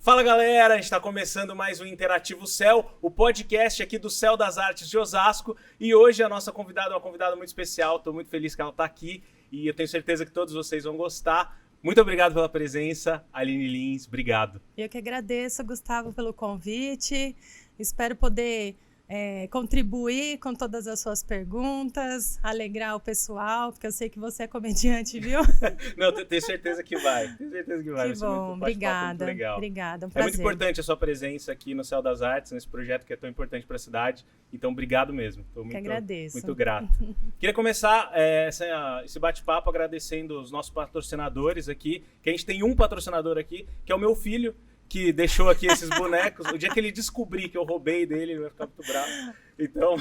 Fala galera, a gente está começando mais um Interativo Céu, o podcast aqui do Céu das Artes de Osasco, e hoje a nossa convidada é uma convidada muito especial, estou muito feliz que ela está aqui e eu tenho certeza que todos vocês vão gostar. Muito obrigado pela presença, Aline Lins, obrigado. Eu que agradeço, Gustavo, pelo convite, espero poder contribuir com todas as suas perguntas, alegrar o pessoal, porque eu sei que você é comediante, viu? Não, tenho certeza que vai. Que bom, obrigada. Obrigada, um prazer. É muito importante a sua presença aqui no Céu das Artes, nesse projeto que é tão importante para a cidade. Então, obrigado mesmo. Estou muito grato. Queria começar esse bate-papo agradecendo os nossos patrocinadores aqui, que a gente tem um patrocinador aqui, que é o meu filho, que deixou aqui esses bonecos. O dia que ele descobrir que eu roubei dele, ele vai ficar muito bravo. Então,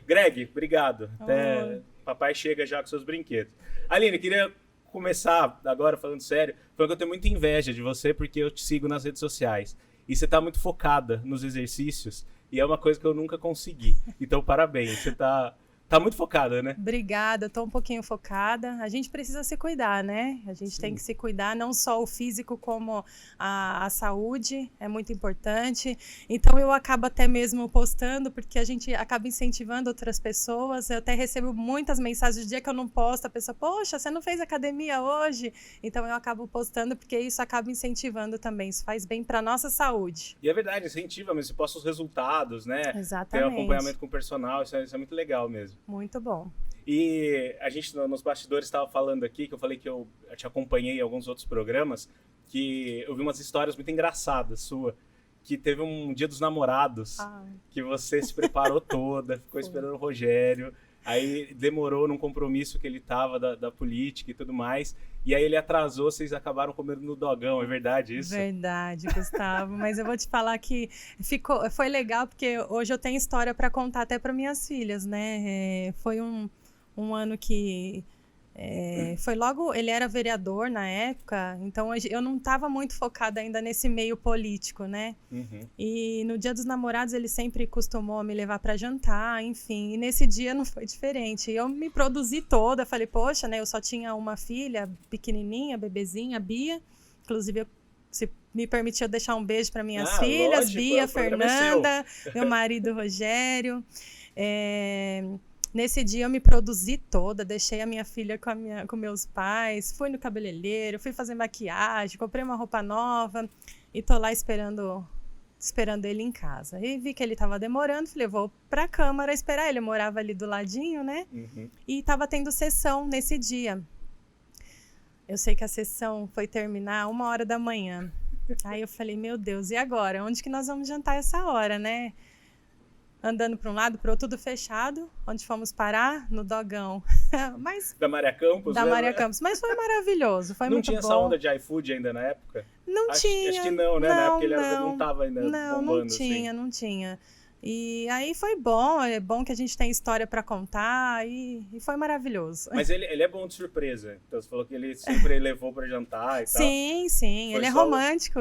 Greg, obrigado. Até papai chega já com seus brinquedos. Aline, queria começar agora falando sério, falando que eu tenho muita inveja de você, porque eu te sigo nas redes sociais. E você está muito focada nos exercícios, e é uma coisa que eu nunca consegui. Então, parabéns, você tá muito focada, né? Obrigada, eu tô um pouquinho focada. A gente precisa se cuidar, né? A gente tem que se cuidar, não só o físico, como a saúde, é muito importante. Então eu acabo até mesmo postando, porque a gente acaba incentivando outras pessoas. Eu até recebo muitas mensagens, o dia que eu não posto, a pessoa, poxa, você não fez academia hoje? Então eu acabo postando, porque isso acaba incentivando também, isso faz bem para nossa saúde. E é verdade, incentiva, mas você posta os resultados, né? Exatamente. Tem um acompanhamento com o personal, isso é muito legal mesmo. Muito bom. E a gente, nos bastidores, estava falando aqui, que eu falei que eu te acompanhei em alguns outros programas, que eu vi umas histórias muito engraçadas sua, que teve um Dia dos Namorados, que você se preparou toda, ficou esperando o Rogério, aí demorou num compromisso que ele tava da política e tudo mais, e aí ele atrasou, vocês acabaram comendo no dogão, é verdade isso? Verdade, Gustavo, mas eu vou te falar que foi legal, porque hoje eu tenho história para contar até para minhas filhas, né? Foi um ano que foi logo, ele era vereador na época, então eu não estava muito focada ainda nesse meio político, né? Uhum. E no Dia dos Namorados ele sempre costumou me levar para jantar, enfim, e nesse dia não foi diferente. Eu me produzi toda, falei, poxa, né? Eu só tinha uma filha pequenininha, bebezinha, Bia, inclusive se me permitiu deixar um beijo para minhas filhas, lógico, Bia, Fernanda, meu marido Rogério. Nesse dia eu me produzi toda, deixei a minha filha com meus pais, fui no cabeleireiro, fui fazer maquiagem, comprei uma roupa nova e tô lá esperando ele em casa. E vi que ele tava demorando, falei, eu vou pra Câmara esperar ele. Eu morava ali do ladinho, né? Uhum. E tava tendo sessão nesse dia. Eu sei que a sessão foi terminar 1h da manhã. Aí eu falei, meu Deus, e agora? Onde que nós vamos jantar essa hora, né? Andando para um lado, para outro, tudo fechado. Onde fomos parar? No dogão. Mas, da Maria Campos? Da Maria Campos. Mas foi maravilhoso, foi muito bom. Não tinha essa onda de iFood ainda na época? Não tinha. Acho que não, né? Na época ele não estava ainda bombando. Não tinha. E aí foi bom, é bom que a gente tem história para contar e foi maravilhoso. Mas ele é bom de surpresa, então você falou que ele sempre levou para jantar e tal. Sim, ele é romântico.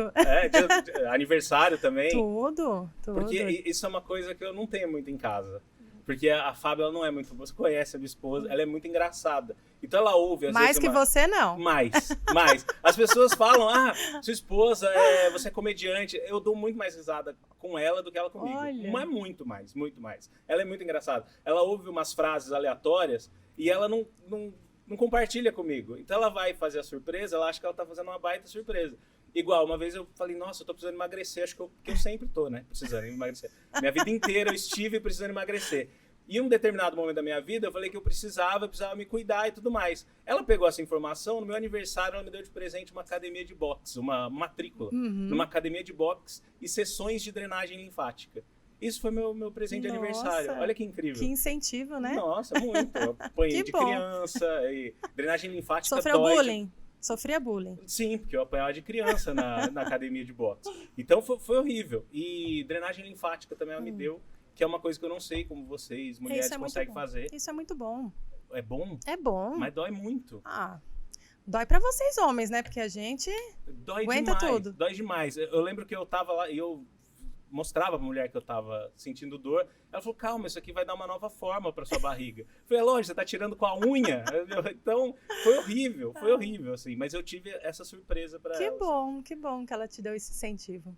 Aniversário também. Tudo. Porque isso é uma coisa que eu não tenho muito em casa. Porque a Fábio, ela não é muito... Você conhece a minha esposa, ela é muito engraçada. Então ela ouve... Às mais vezes, que você, não. Mais. As pessoas falam, sua esposa, você é comediante. Eu dou muito mais risada com ela do que ela comigo. Olha. Mas muito mais. Ela é muito engraçada. Ela ouve umas frases aleatórias e ela não compartilha comigo. Então ela vai fazer a surpresa, ela acha que ela tá fazendo uma baita surpresa. Igual, uma vez eu falei, nossa, eu tô precisando emagrecer, acho que eu sempre tô, né, precisando emagrecer. Minha vida inteira eu estive precisando emagrecer. E em um determinado momento da minha vida, eu falei que eu precisava me cuidar e tudo mais. Ela pegou essa informação, no meu aniversário ela me deu de presente uma academia de boxe, uma matrícula, numa academia de boxe e sessões de drenagem linfática. Isso foi meu presente de aniversário. Olha que incrível. Que incentivo, né? Nossa, muito. Eu apanhei de criança, e drenagem linfática Sofreu bullying? Sofria bullying. Sim, porque eu apanhava de criança na academia de boxe. Então foi horrível. E drenagem linfática também ela me deu, que é uma coisa que eu não sei como vocês, mulheres, conseguem fazer. Isso é muito bom. É bom? É bom. Mas dói muito. Dói pra vocês homens, né? Porque a gente aguenta tudo. Dói demais. Eu lembro que eu tava lá e eu mostrava pra mulher que eu tava sentindo dor. Ela falou, calma, isso aqui vai dar uma nova forma pra sua barriga. Eu falei, lógico, você tá tirando com a unha. Então, foi horrível, assim. Mas eu tive essa surpresa pra ela. Que bom que ela te deu esse incentivo.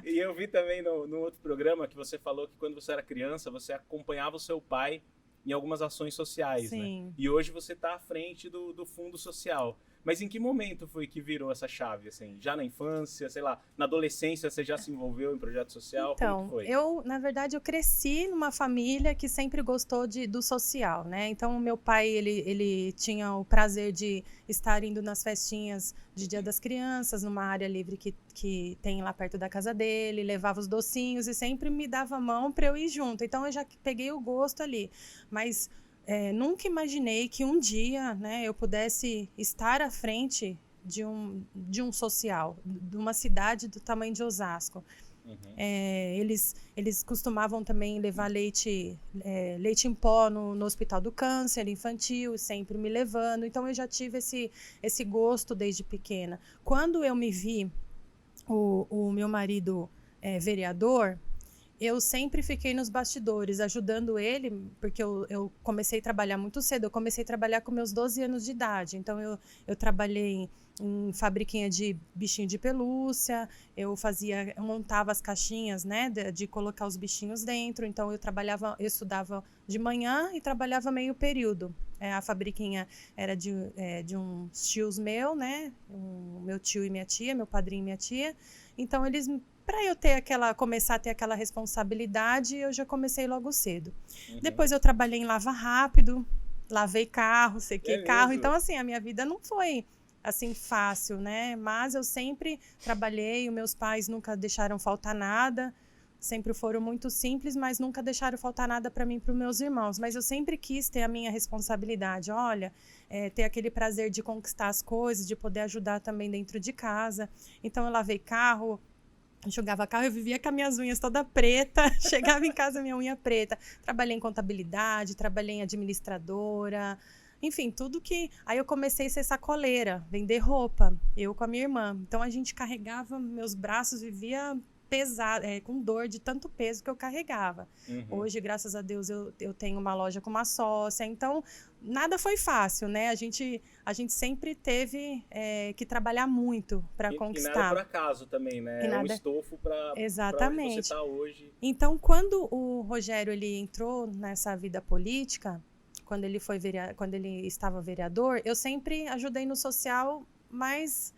E eu vi também no outro programa que você falou que quando você era criança, você acompanhava o seu pai em algumas ações sociais, Sim. né? E hoje você tá à frente do Fundo Social. Mas em que momento foi que virou essa chave, assim? Já na infância, sei lá, na adolescência você já se envolveu em projeto social? Então, como que foi? na verdade, eu cresci numa família que sempre gostou do social, né? Então, o meu pai, ele tinha o prazer de estar indo nas festinhas de Dia das Crianças, numa área livre que tem lá perto da casa dele, levava os docinhos e sempre me dava a mão para eu ir junto. Então, eu já peguei o gosto ali. Mas nunca imaginei que um dia, né, eu pudesse estar à frente de um social, de uma cidade do tamanho de Osasco. Uhum. Eles costumavam também levar leite em pó no Hospital do Câncer Infantil, sempre me levando. Então, eu já tive esse gosto desde pequena. Quando eu me vi, o meu marido vereador, eu sempre fiquei nos bastidores, ajudando ele, porque eu comecei a trabalhar muito cedo. Eu comecei a trabalhar com meus 12 anos de idade. Então, eu trabalhei em fabriquinha de bichinho de pelúcia, eu montava as caixinha, né, de colocar os bichinhos dentro. Então, eu estudava de manhã e trabalhava meio período. A fabriquinha era de uns tios meus, né, meu tio e minha tia, meu padrinho e minha tia. Então, para eu começar a ter aquela responsabilidade, eu já comecei logo cedo. Uhum. Depois eu trabalhei em lava rápido, lavei carro, sequei carro. Mesmo? Então, assim, a minha vida não foi assim fácil, né? Mas eu sempre trabalhei, os meus pais nunca deixaram faltar nada, sempre foram muito simples, mas nunca deixaram faltar nada para mim e para os meus irmãos. Mas eu sempre quis ter a minha responsabilidade, ter aquele prazer de conquistar as coisas, de poder ajudar também dentro de casa. Então, eu lavei carro, enxugava carro, eu vivia com as minhas unhas toda preta, chegava em casa minha unha preta. Trabalhei em contabilidade, trabalhei em administradora, enfim, tudo que... Aí eu comecei a ser sacoleira, vender roupa, eu com a minha irmã. Então, a gente carregava, meus braços vivia pesado, com dor de tanto peso que eu carregava. Uhum. Hoje, graças a Deus, eu tenho uma loja com uma sócia, então nada foi fácil, né? A gente sempre teve que trabalhar muito para conquistar. E nada por acaso também, né? É um estofo para onde você está hoje. Então, quando o Rogério ele entrou nessa vida política, quando ele estava vereador, eu sempre ajudei no social, mas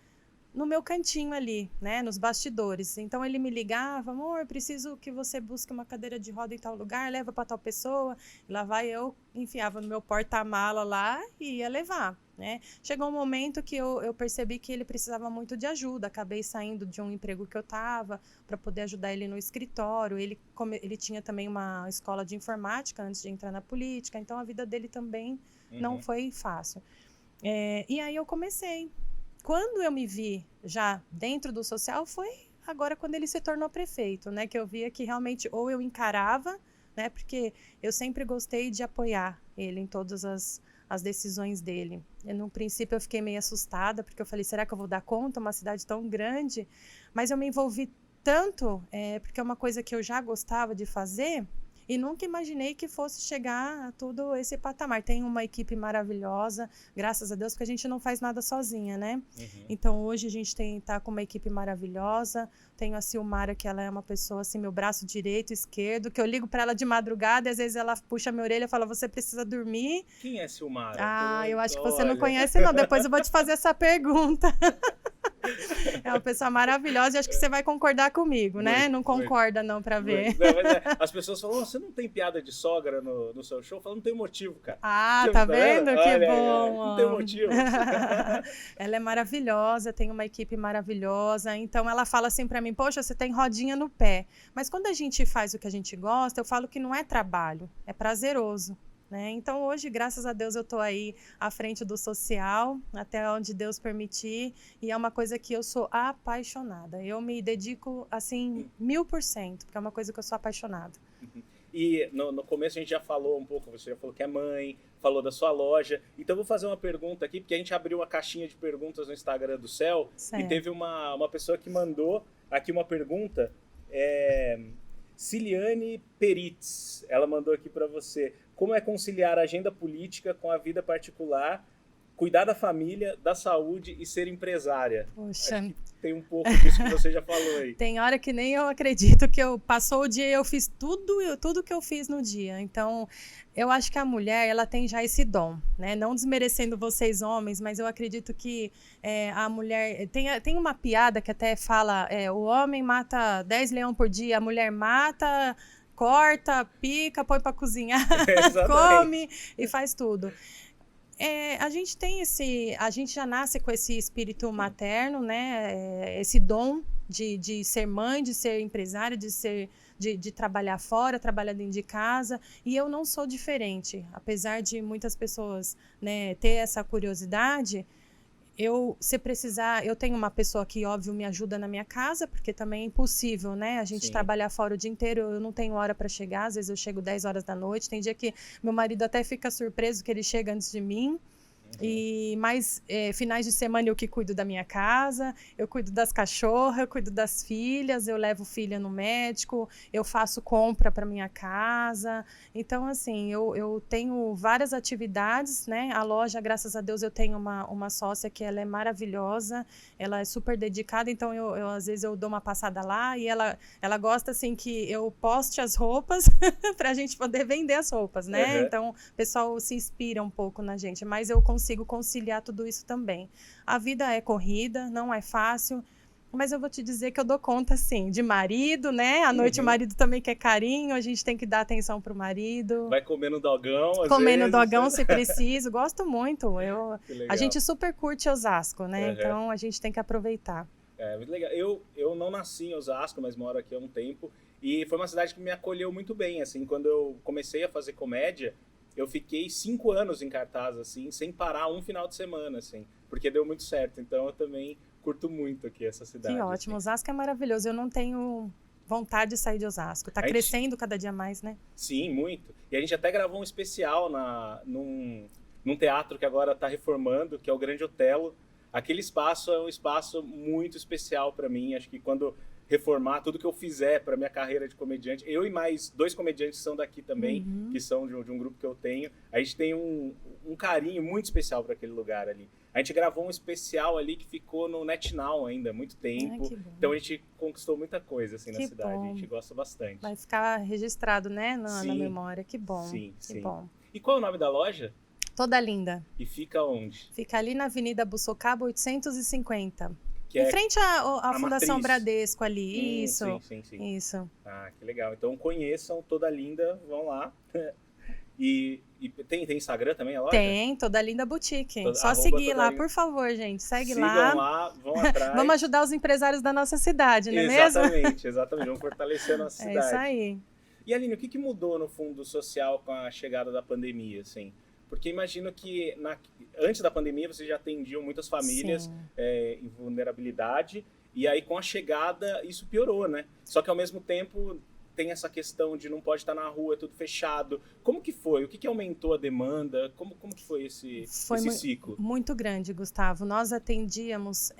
no meu cantinho ali, né, nos bastidores. Então, ele me ligava, amor, preciso que você busque uma cadeira de roda em tal lugar, leva para tal pessoa. E lá vai eu, enfiava no meu porta-mala lá e ia levar, né. Chegou um momento que eu percebi que ele precisava muito de ajuda. Acabei saindo de um emprego que eu estava para poder ajudar ele no escritório. Ele tinha também uma escola de informática antes de entrar na política, então a vida dele também não foi fácil. E aí eu comecei. Quando eu me vi já dentro do social foi agora quando ele se tornou prefeito, né? Que eu via que realmente ou eu encarava, né? Porque eu sempre gostei de apoiar ele em todas as decisões dele. No princípio eu fiquei meio assustada, porque eu falei, será que eu vou dar conta? Uma cidade tão grande. Mas eu me envolvi tanto, porque é uma coisa que eu já gostava de fazer, e nunca imaginei que fosse chegar a todo esse patamar. Tem uma equipe maravilhosa, graças a Deus, porque a gente não faz nada sozinha, né? Uhum. Então, hoje a gente tá com uma equipe maravilhosa. Tenho a Silmara, que ela é uma pessoa, assim, meu braço direito, esquerdo, que eu ligo para ela de madrugada e às vezes ela puxa minha orelha e fala, você precisa dormir. Quem é Silmara? Eu acho que você não conhece, não. Depois eu vou te fazer essa pergunta. É uma pessoa maravilhosa e acho que você vai concordar comigo, né? Não concorda não pra ver. Mas as pessoas falam, você não tem piada de sogra no seu show? Eu falo, não tem motivo, cara. Ah, tá vendo? Que olha, bom. Não tem motivo. Ela é maravilhosa, tem uma equipe maravilhosa. Então ela fala assim pra mim, poxa, você tem rodinha no pé. Mas quando a gente faz o que a gente gosta, eu falo que não é trabalho, é prazeroso. Né? Então, hoje, graças a Deus, eu estou aí à frente do social, até onde Deus permitir, e é uma coisa que eu sou apaixonada. Eu me dedico, assim, 1000%, porque é uma coisa que eu sou apaixonada. E no começo a gente já falou um pouco, você já falou que é mãe, falou da sua loja. Então, eu vou fazer uma pergunta aqui, porque a gente abriu uma caixinha de perguntas no Instagram do Céu, certo. E teve uma pessoa que mandou aqui uma pergunta. Ciliane Peritz, ela mandou aqui para você. Como é conciliar a agenda política com a vida particular, cuidar da família, da saúde e ser empresária? Poxa. Acho que tem um pouco disso que você já falou aí. Tem hora que nem eu acredito que passou o dia e eu fiz tudo que eu fiz no dia. Então, eu acho que a mulher, ela tem já esse dom, né? Não desmerecendo vocês homens, mas eu acredito que a mulher... Tem uma piada que até fala, o homem mata 10 leões por dia, a mulher mata... corta, pica, põe para cozinhar, come e faz tudo. A gente já nasce com esse espírito materno, né? Esse dom de ser mãe, de ser empresária, de trabalhar fora, trabalhar dentro de casa. E eu não sou diferente, apesar de muitas pessoas, né, ter essa curiosidade. Se precisar, eu tenho uma pessoa que, óbvio, me ajuda na minha casa, porque também é impossível, né? A gente trabalhar fora o dia inteiro, eu não tenho hora para chegar, às vezes eu chego 10 horas da noite, tem dia que meu marido até fica surpreso que ele chega antes de mim. Mas finais de semana eu que cuido da minha casa, eu cuido das cachorras, eu cuido das filhas, eu levo filha no médico, eu faço compra para minha casa. Então, assim, eu tenho várias atividades, né? A loja, graças a Deus, eu tenho uma sócia que ela é maravilhosa, ela é super dedicada, então às vezes eu dou uma passada lá e ela gosta, assim, que eu poste as roupas para a gente poder vender as roupas, né? Então, o pessoal se inspira um pouco na gente, mas eu consigo conciliar tudo isso também. A vida é corrida, não é fácil, mas eu vou te dizer que eu dou conta, sim, de marido, né? À noite o marido também quer carinho, a gente tem que dar atenção pro marido. Vai comer no dogão, às comer vezes. no dogão, se preciso. Gosto muito. A gente super curte Osasco, né? Então, a gente tem que aproveitar. Muito legal. Eu não nasci em Osasco, mas moro aqui há um tempo. E foi uma cidade que me acolheu muito bem, assim. Quando eu comecei a fazer comédia, eu fiquei 5 anos em cartaz, assim, sem parar um final de semana, assim, porque deu muito certo. Então, eu também curto muito aqui essa cidade. Que ótimo. Assim. Osasco é maravilhoso. Eu não tenho vontade de sair de Osasco. Tá crescendo cada dia mais, né? Sim, muito. E a gente até gravou um especial num teatro que agora tá reformando, que é o Grande Otelo. Aquele espaço é um espaço muito especial para mim. Acho que quando reformar tudo que eu fizer para minha carreira de comediante, eu e mais 2 comediantes são daqui também, que são de um grupo que eu tenho, a gente tem um carinho muito especial para aquele lugar ali. A gente gravou um especial ali que ficou no NetNow ainda há muito tempo, então a gente conquistou muita coisa assim na cidade, a gente gosta bastante. Vai ficar registrado, né, na memória, que bom. Sim. Bom. E qual é o nome da loja? Toda Linda. E fica onde? Fica ali na Avenida Bussocaba 850. Em frente à Fundação Matriz. Bradesco ali, isso. Sim. Isso. Ah, que legal. Então conheçam Toda Linda, vão lá. E tem Instagram também a loja? Tem, Toda Linda Boutique. Só seguir lá, por favor, gente. Sigam lá, vão atrás. Vamos ajudar os empresários da nossa cidade, não é mesmo? Exatamente. Vamos fortalecer a nossa cidade. É isso aí. E Aline, o que mudou no fundo social com a chegada da pandemia, assim? Porque imagino que antes da pandemia vocês já atendiam muitas famílias em vulnerabilidade, e aí com a chegada isso piorou, né? Só que ao mesmo tempo tem essa questão de não pode estar na rua, é tudo fechado. Como que foi? O que aumentou a demanda? Como que foi esse ciclo? Muito grande, Gustavo. Nós atendíamos,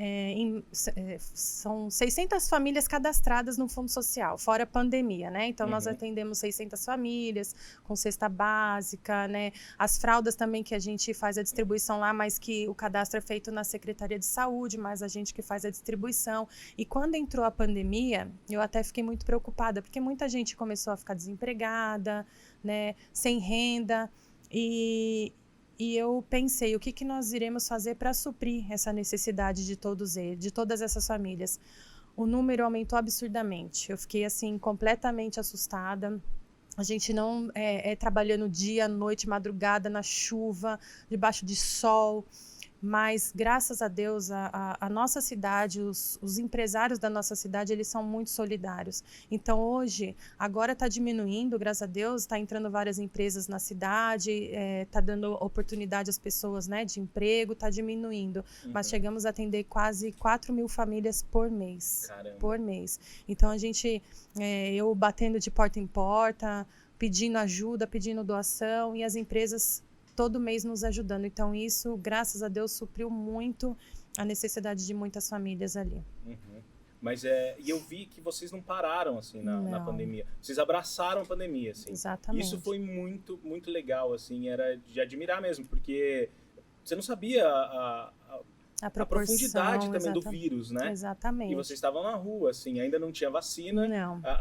são 600 famílias cadastradas no Fundo Social, fora a pandemia, né? Então, nós atendemos 600 famílias com cesta básica, né? As fraldas também que a gente faz a distribuição lá, mas que o cadastro é feito na Secretaria de Saúde, mas a gente que faz a distribuição. E quando entrou a pandemia, eu até fiquei muito preocupada, porque muita gente começou a ficar desempregada, né, sem renda, e eu pensei, o que nós iremos fazer para suprir essa necessidade de todas essas famílias? O número aumentou absurdamente, eu fiquei assim completamente assustada. A gente não trabalhando dia, noite, madrugada, na chuva, debaixo de sol. Mas, graças a Deus, a nossa cidade, os empresários da nossa cidade, eles são muito solidários. Então, hoje, agora está diminuindo, graças a Deus, está entrando várias empresas na cidade, está dando oportunidade às pessoas, né, de emprego, está diminuindo. Mas chegamos a atender quase 4.000 famílias por mês. Caramba. Por mês. Então, eu batendo de porta em porta, pedindo ajuda, pedindo doação, e as empresas todo mês nos ajudando. Então, isso, graças a Deus, supriu muito a necessidade de muitas famílias ali. Mas e eu vi que vocês não pararam, assim, na pandemia. Vocês abraçaram a pandemia, assim. Exatamente. Isso foi muito, muito legal, assim, era de admirar mesmo, porque você não sabia a profundidade também do vírus, né? Exatamente. E vocês estavam na rua, assim, ainda não tinha vacina,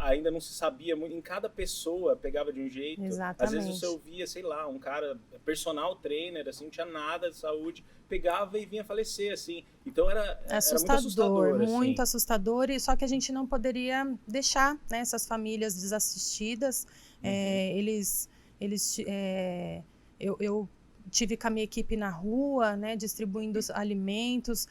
ainda não se sabia muito, em cada pessoa pegava de um jeito. Exatamente. Às vezes você ouvia, sei lá, um cara, personal trainer, assim, não tinha nada de saúde, pegava e vinha falecer, assim. Então era assustador, muito assim. assustador, e só que a gente não poderia deixar, né, essas famílias desassistidas. Eu tive com a minha equipe na rua, né, distribuindo os alimentos,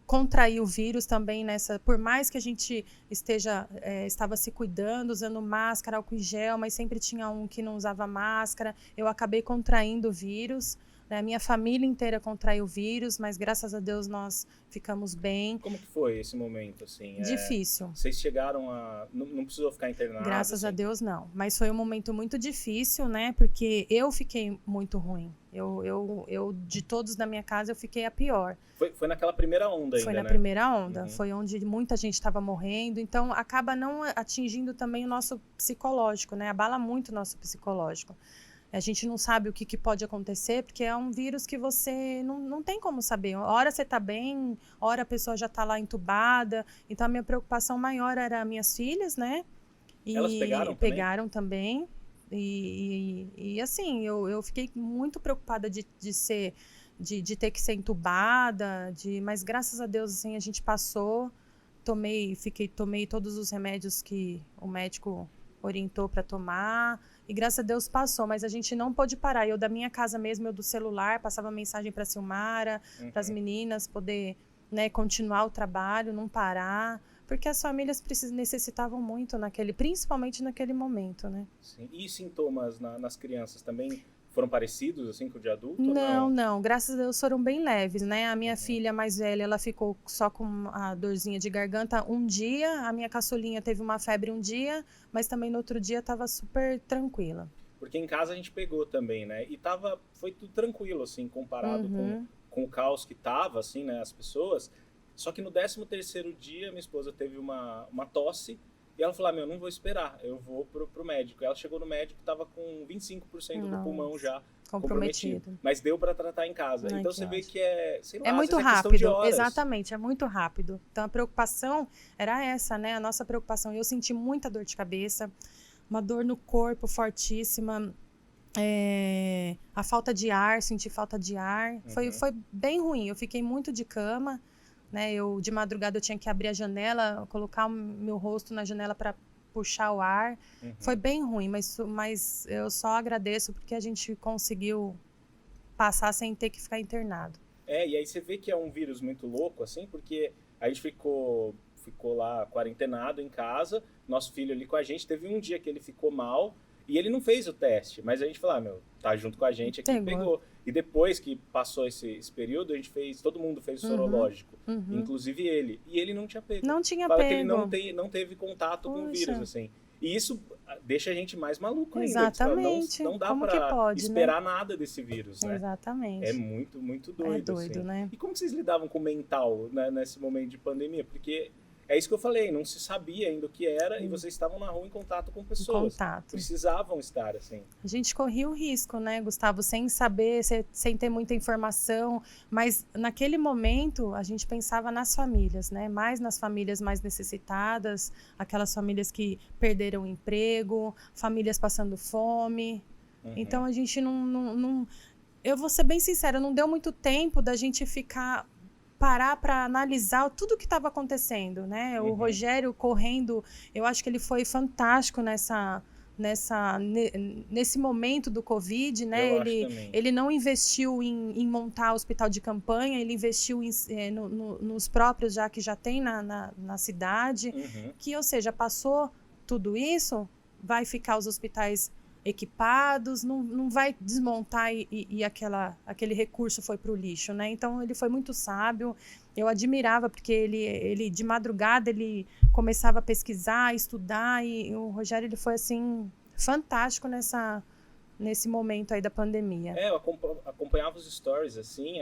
contraí o vírus também nessa, por mais que a gente estava se cuidando, usando máscara, álcool em gel, mas sempre tinha um que não usava máscara, eu acabei contraindo o vírus, né, a minha família inteira contraiu o vírus, mas graças a Deus nós ficamos bem. Como que foi esse momento, assim? Difícil. Vocês chegaram a... Não precisou ficar internado? Graças assim? a Deus, não. Mas foi um momento muito difícil, né? Porque eu fiquei muito ruim. Eu de todos da minha casa, eu fiquei a pior. Foi naquela primeira onda ainda, Foi na né? primeira onda. Foi onde muita gente estava morrendo. Então, acaba não atingindo também o nosso psicológico, né? Abala muito o nosso psicológico. A gente não sabe o que pode acontecer, porque é um vírus que você não tem como saber. Hora você está bem, hora a pessoa já está lá entubada. Então, a minha preocupação maior era minhas filhas, né? E elas pegaram também. E assim, eu fiquei muito preocupada de ter que ser entubada, mas graças a Deus, assim, a gente passou. Tomei todos os remédios que o médico orientou para tomar. E graças a Deus passou, mas a gente não pôde parar. Eu da minha casa mesmo, eu do celular, passava mensagem para a Silmara, para as meninas, poder, né, continuar o trabalho, não parar. Porque as famílias necessitavam muito, principalmente naquele momento, né? Sim. E sintomas nas crianças também foram parecidos, assim, com o de adulto? Não. Graças a Deus foram bem leves, né? A minha filha mais velha, ela ficou só com a dorzinha de garganta um dia. A minha caçulinha teve uma febre um dia, mas também no outro dia estava super tranquila. Porque em casa a gente pegou também, né? E foi tudo tranquilo, assim, comparado com o caos que tava, assim, né? As pessoas. Só que no 13º dia, minha esposa teve uma tosse. E ela falou, não vou esperar, eu vou pro médico. Ela chegou no médico, estava com 25% do pulmão já comprometido. Mas deu para tratar em casa. Então você vê que sei lá, é muito rápido, exatamente, é muito rápido. Então a preocupação era essa, né? A nossa preocupação. Eu senti muita dor de cabeça, uma dor no corpo fortíssima, a falta de ar, senti falta de ar. Foi bem ruim, eu fiquei muito de cama. Né, de madrugada eu tinha que abrir a janela, colocar o meu rosto na janela para puxar o ar. Foi bem ruim, mas eu só agradeço porque a gente conseguiu passar sem ter que ficar internado. E aí você vê que é um vírus muito louco, assim, porque a gente ficou lá quarentenado em casa, nosso filho ali com a gente, teve um dia que ele ficou mal e ele não fez o teste, mas a gente falou, tá junto com a gente aqui, pegou. E depois que passou esse período, todo mundo fez o sorológico, inclusive ele. E ele não tinha pego. Não tinha Fala pego. Que ele não teve contato com o vírus, assim. E isso deixa a gente mais maluco ainda. Exatamente. Não dá pra esperar nada desse vírus, né? Exatamente. É muito, muito doido. É doido, assim. né? E como vocês lidavam com o mental, né, nesse momento de pandemia? Porque é isso que eu falei, não se sabia ainda o que era e vocês estavam na rua em contato com pessoas. Precisavam estar, assim. A gente corria o risco, né, Gustavo, sem saber, sem ter muita informação, mas naquele momento a gente pensava nas famílias, né, mais nas famílias mais necessitadas, aquelas famílias que perderam o emprego, famílias passando fome. Então a gente não... Eu vou ser bem sincera, não deu muito tempo da gente parar para analisar tudo que estava acontecendo, né? O Rogério correndo, eu acho que ele foi fantástico nesse momento do Covid, né? Ele não investiu em montar hospital de campanha, ele investiu nos próprios que já tem na cidade, ou seja, passou tudo isso, vai ficar os hospitais equipados, não vai desmontar e aquele recurso foi para o lixo, né? Então ele foi muito sábio, eu admirava porque ele de madrugada ele começava a pesquisar, estudar, e o Rogério ele foi assim fantástico nesse momento aí da pandemia. Eu acompanhava os stories, assim,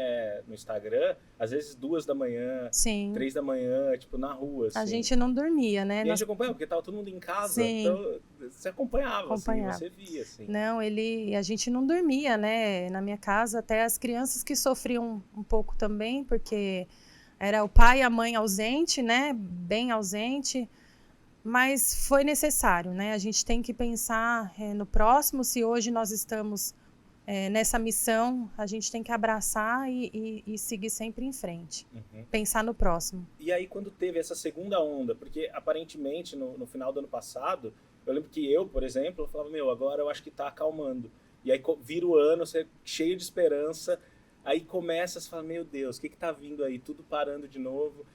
no Instagram, às vezes 2 da manhã, Sim. 3 da manhã, tipo, na rua, assim. A gente não dormia, né? E a gente acompanhava, porque tava todo mundo em casa, Sim. Então você acompanhava, assim, você via, assim. Não, a gente não dormia, né? Na minha casa, até as crianças que sofriam um pouco também, porque era o pai e a mãe ausente, né? Bem ausente. Mas foi necessário, né? A gente tem que pensar no próximo. Se hoje nós estamos nessa missão, a gente tem que abraçar e seguir sempre em frente. Uhum. Pensar no próximo. E aí, quando teve essa segunda onda, porque aparentemente no final do ano passado, eu lembro que eu, por exemplo, eu falava, agora eu acho que tá acalmando. E aí vira o ano, você cheio de esperança, aí começa a falar, meu Deus, o que tá vindo aí? Tudo parando de novo.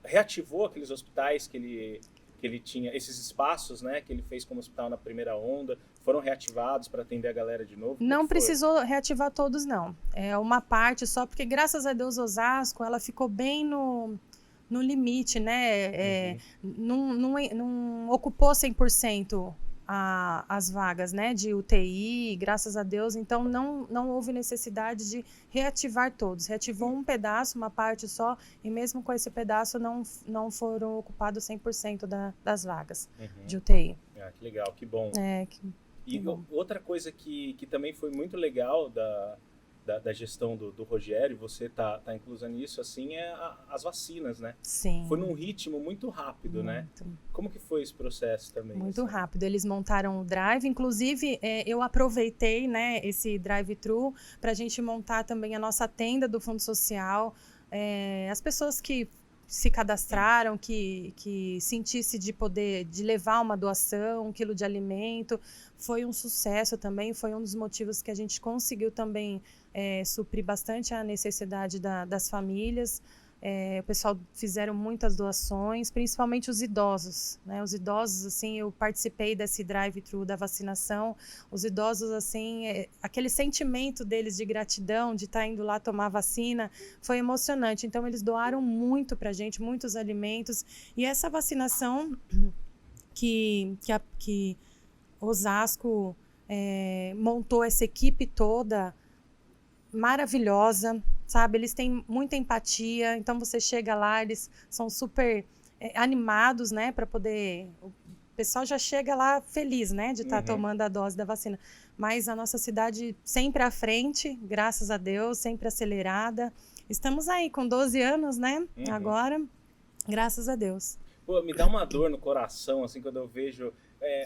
Reativou aqueles hospitais que ele tinha, esses espaços, né, que ele fez como hospital na primeira onda, foram reativados para atender a galera de novo? Não precisou reativar todos, não. É uma parte só, porque graças a Deus Osasco, ela ficou bem no limite, né? Não ocupou 100% as vagas, né, de UTI, graças a Deus, então não houve necessidade de reativar todos, reativou um pedaço, uma parte só, e mesmo com esse pedaço não foram ocupados 100% das vagas de UTI. Que legal, que bom. Que bom. Outra coisa que também foi muito legal da gestão do Rogério, você tá inclusa nisso, assim, as vacinas, né? Sim. Foi num ritmo muito rápido, né? Como que foi esse processo também? Muito assim? Rápido. Eles montaram o drive, inclusive eu aproveitei, né, esse drive-thru para a gente montar também a nossa tenda do Fundo Social. As pessoas que se cadastraram, que sentisse de levar uma doação, 1 quilo de alimento, foi um sucesso também, foi um dos motivos que a gente conseguiu também suprir bastante a necessidade das famílias. O pessoal fizeram muitas doações, principalmente os idosos, né? Os idosos, assim, eu participei desse drive-thru da vacinação. Os idosos, assim, aquele sentimento deles de gratidão, de estar indo lá tomar vacina, foi emocionante. Então, eles doaram muito pra gente, muitos alimentos. E essa vacinação que Osasco montou essa equipe toda maravilhosa, sabe? Eles têm muita empatia, então você chega lá, eles são super animados, né, para poder... O pessoal já chega lá feliz, né, de estar tomando a dose da vacina. Mas a nossa cidade sempre à frente, graças a Deus, sempre acelerada. Estamos aí com 12 anos, né, agora, graças a Deus. Pô, me dá uma dor no coração, assim, quando eu vejo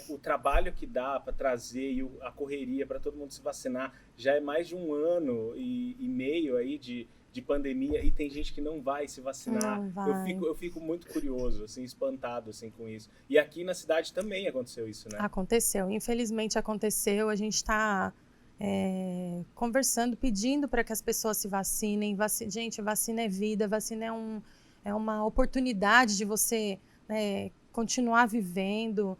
o trabalho que dá para trazer e a correria para todo mundo se vacinar. Já é mais de 1 ano e meio aí de pandemia e tem gente que não vai se vacinar. Não vai. Eu fico muito curioso, assim, espantado assim, com isso. E aqui na cidade também aconteceu isso, né? Aconteceu, infelizmente aconteceu. A gente está conversando, pedindo para que as pessoas se vacinem. Gente, vacina é vida, vacina é uma oportunidade de você continuar vivendo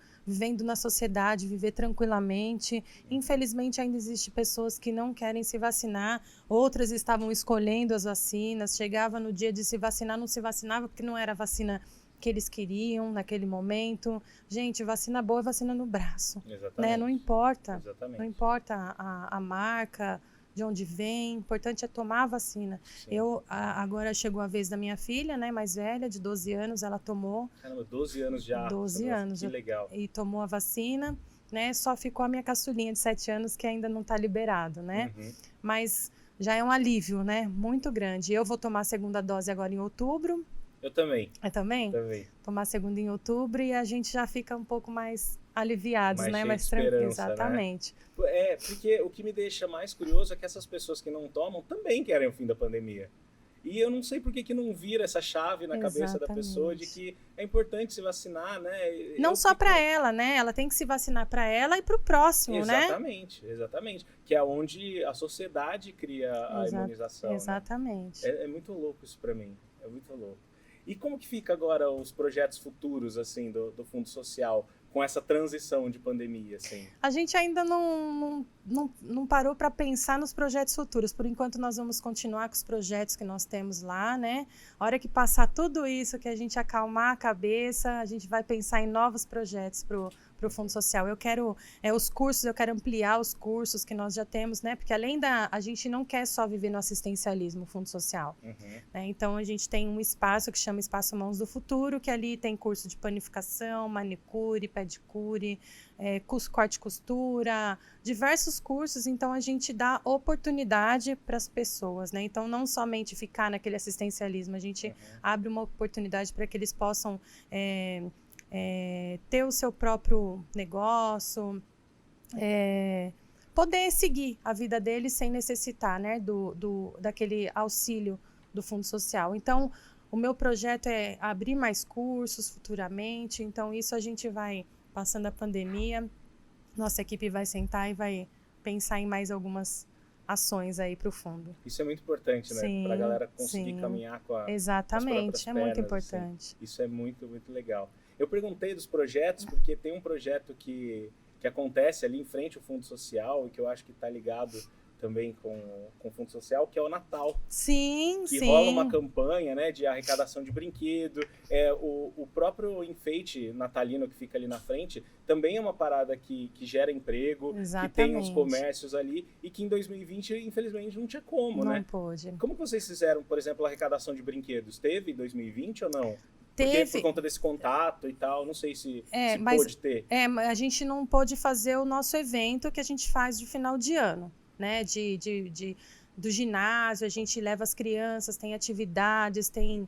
na sociedade, viver tranquilamente. Infelizmente, ainda existem pessoas que não querem se vacinar, outras estavam escolhendo as vacinas, chegava no dia de se vacinar, não se vacinava porque não era a vacina que eles queriam naquele momento. Gente, vacina boa é vacina no braço. Exatamente. Né? Não importa. Exatamente. Não importa a marca, de onde vem, o importante é tomar a vacina. Sim. Agora chegou a vez da minha filha, né, mais velha, de 12 anos, ela tomou... Caramba, 12 anos já. 12 anos. Que legal. E tomou a vacina, né, só ficou a minha caçulinha de 7 anos que ainda não está liberado, né, mas já é um alívio, né, muito grande. Eu vou tomar a segunda dose agora em outubro. Eu também. Também? Também. Tomar a segunda em outubro e a gente já fica um pouco mais aliviados, né? Mais tranquilo. Exatamente. Né? Porque o que me deixa mais curioso é que essas pessoas que não tomam também querem o fim da pandemia. E eu não sei por que não vira essa chave na cabeça da pessoa de que é importante se vacinar, né? Não só para ela, né? Ela tem que se vacinar para ela e para o próximo, exatamente, né? Exatamente. Que é onde a sociedade cria a imunização. Exatamente. Né? É muito louco isso para mim. É muito louco. E como que fica agora os projetos futuros, assim, do Fundo Social, com essa transição de pandemia, assim? A gente ainda não parou para pensar nos projetos futuros. Por enquanto, nós vamos continuar com os projetos que nós temos lá, né? A hora que passar tudo isso, que a gente acalmar a cabeça, a gente vai pensar em novos projetos para o Fundo Social. Eu quero os cursos, eu quero ampliar os cursos que nós já temos, né? Porque a gente não quer só viver no assistencialismo, o Fundo Social. Né? Então, a gente tem um espaço que chama Espaço Mãos do Futuro, que ali tem curso de panificação, manicure, pedicure, curso corte e costura, diversos cursos. Então, a gente dá oportunidade para as pessoas, né? Então, não somente ficar naquele assistencialismo, a gente abre uma oportunidade para que eles possam ter o seu próprio negócio, poder seguir a vida deles sem necessitar, né, daquele auxílio do Fundo Social. Então, o meu projeto é abrir mais cursos futuramente. Então, isso a gente vai, passando a pandemia, nossa equipe vai sentar e vai pensar em mais algumas ações aí para o fundo. Isso é muito importante, né? Para a galera conseguir caminhar com Exatamente, as muito importante. Assim. Isso é muito, muito legal. Eu perguntei dos projetos porque tem um projeto que acontece ali em frente ao Fundo Social e que eu acho que está ligado também com o Fundo Social, que é o Natal. Sim, que rola uma campanha, né, de arrecadação de brinquedo. O próprio enfeite natalino que fica ali na frente também é uma parada que gera emprego, exatamente, que tem uns comércios ali e que em 2020, infelizmente, não tinha como, né? Não pôde. Como que vocês fizeram, por exemplo, a arrecadação de brinquedos? Teve em 2020 ou não? Teve. Porque por conta desse contato e tal, não sei se pôde ter. A gente não pôde fazer o nosso evento que a gente faz de final de ano, né? Do ginásio, a gente leva as crianças, tem atividades, tem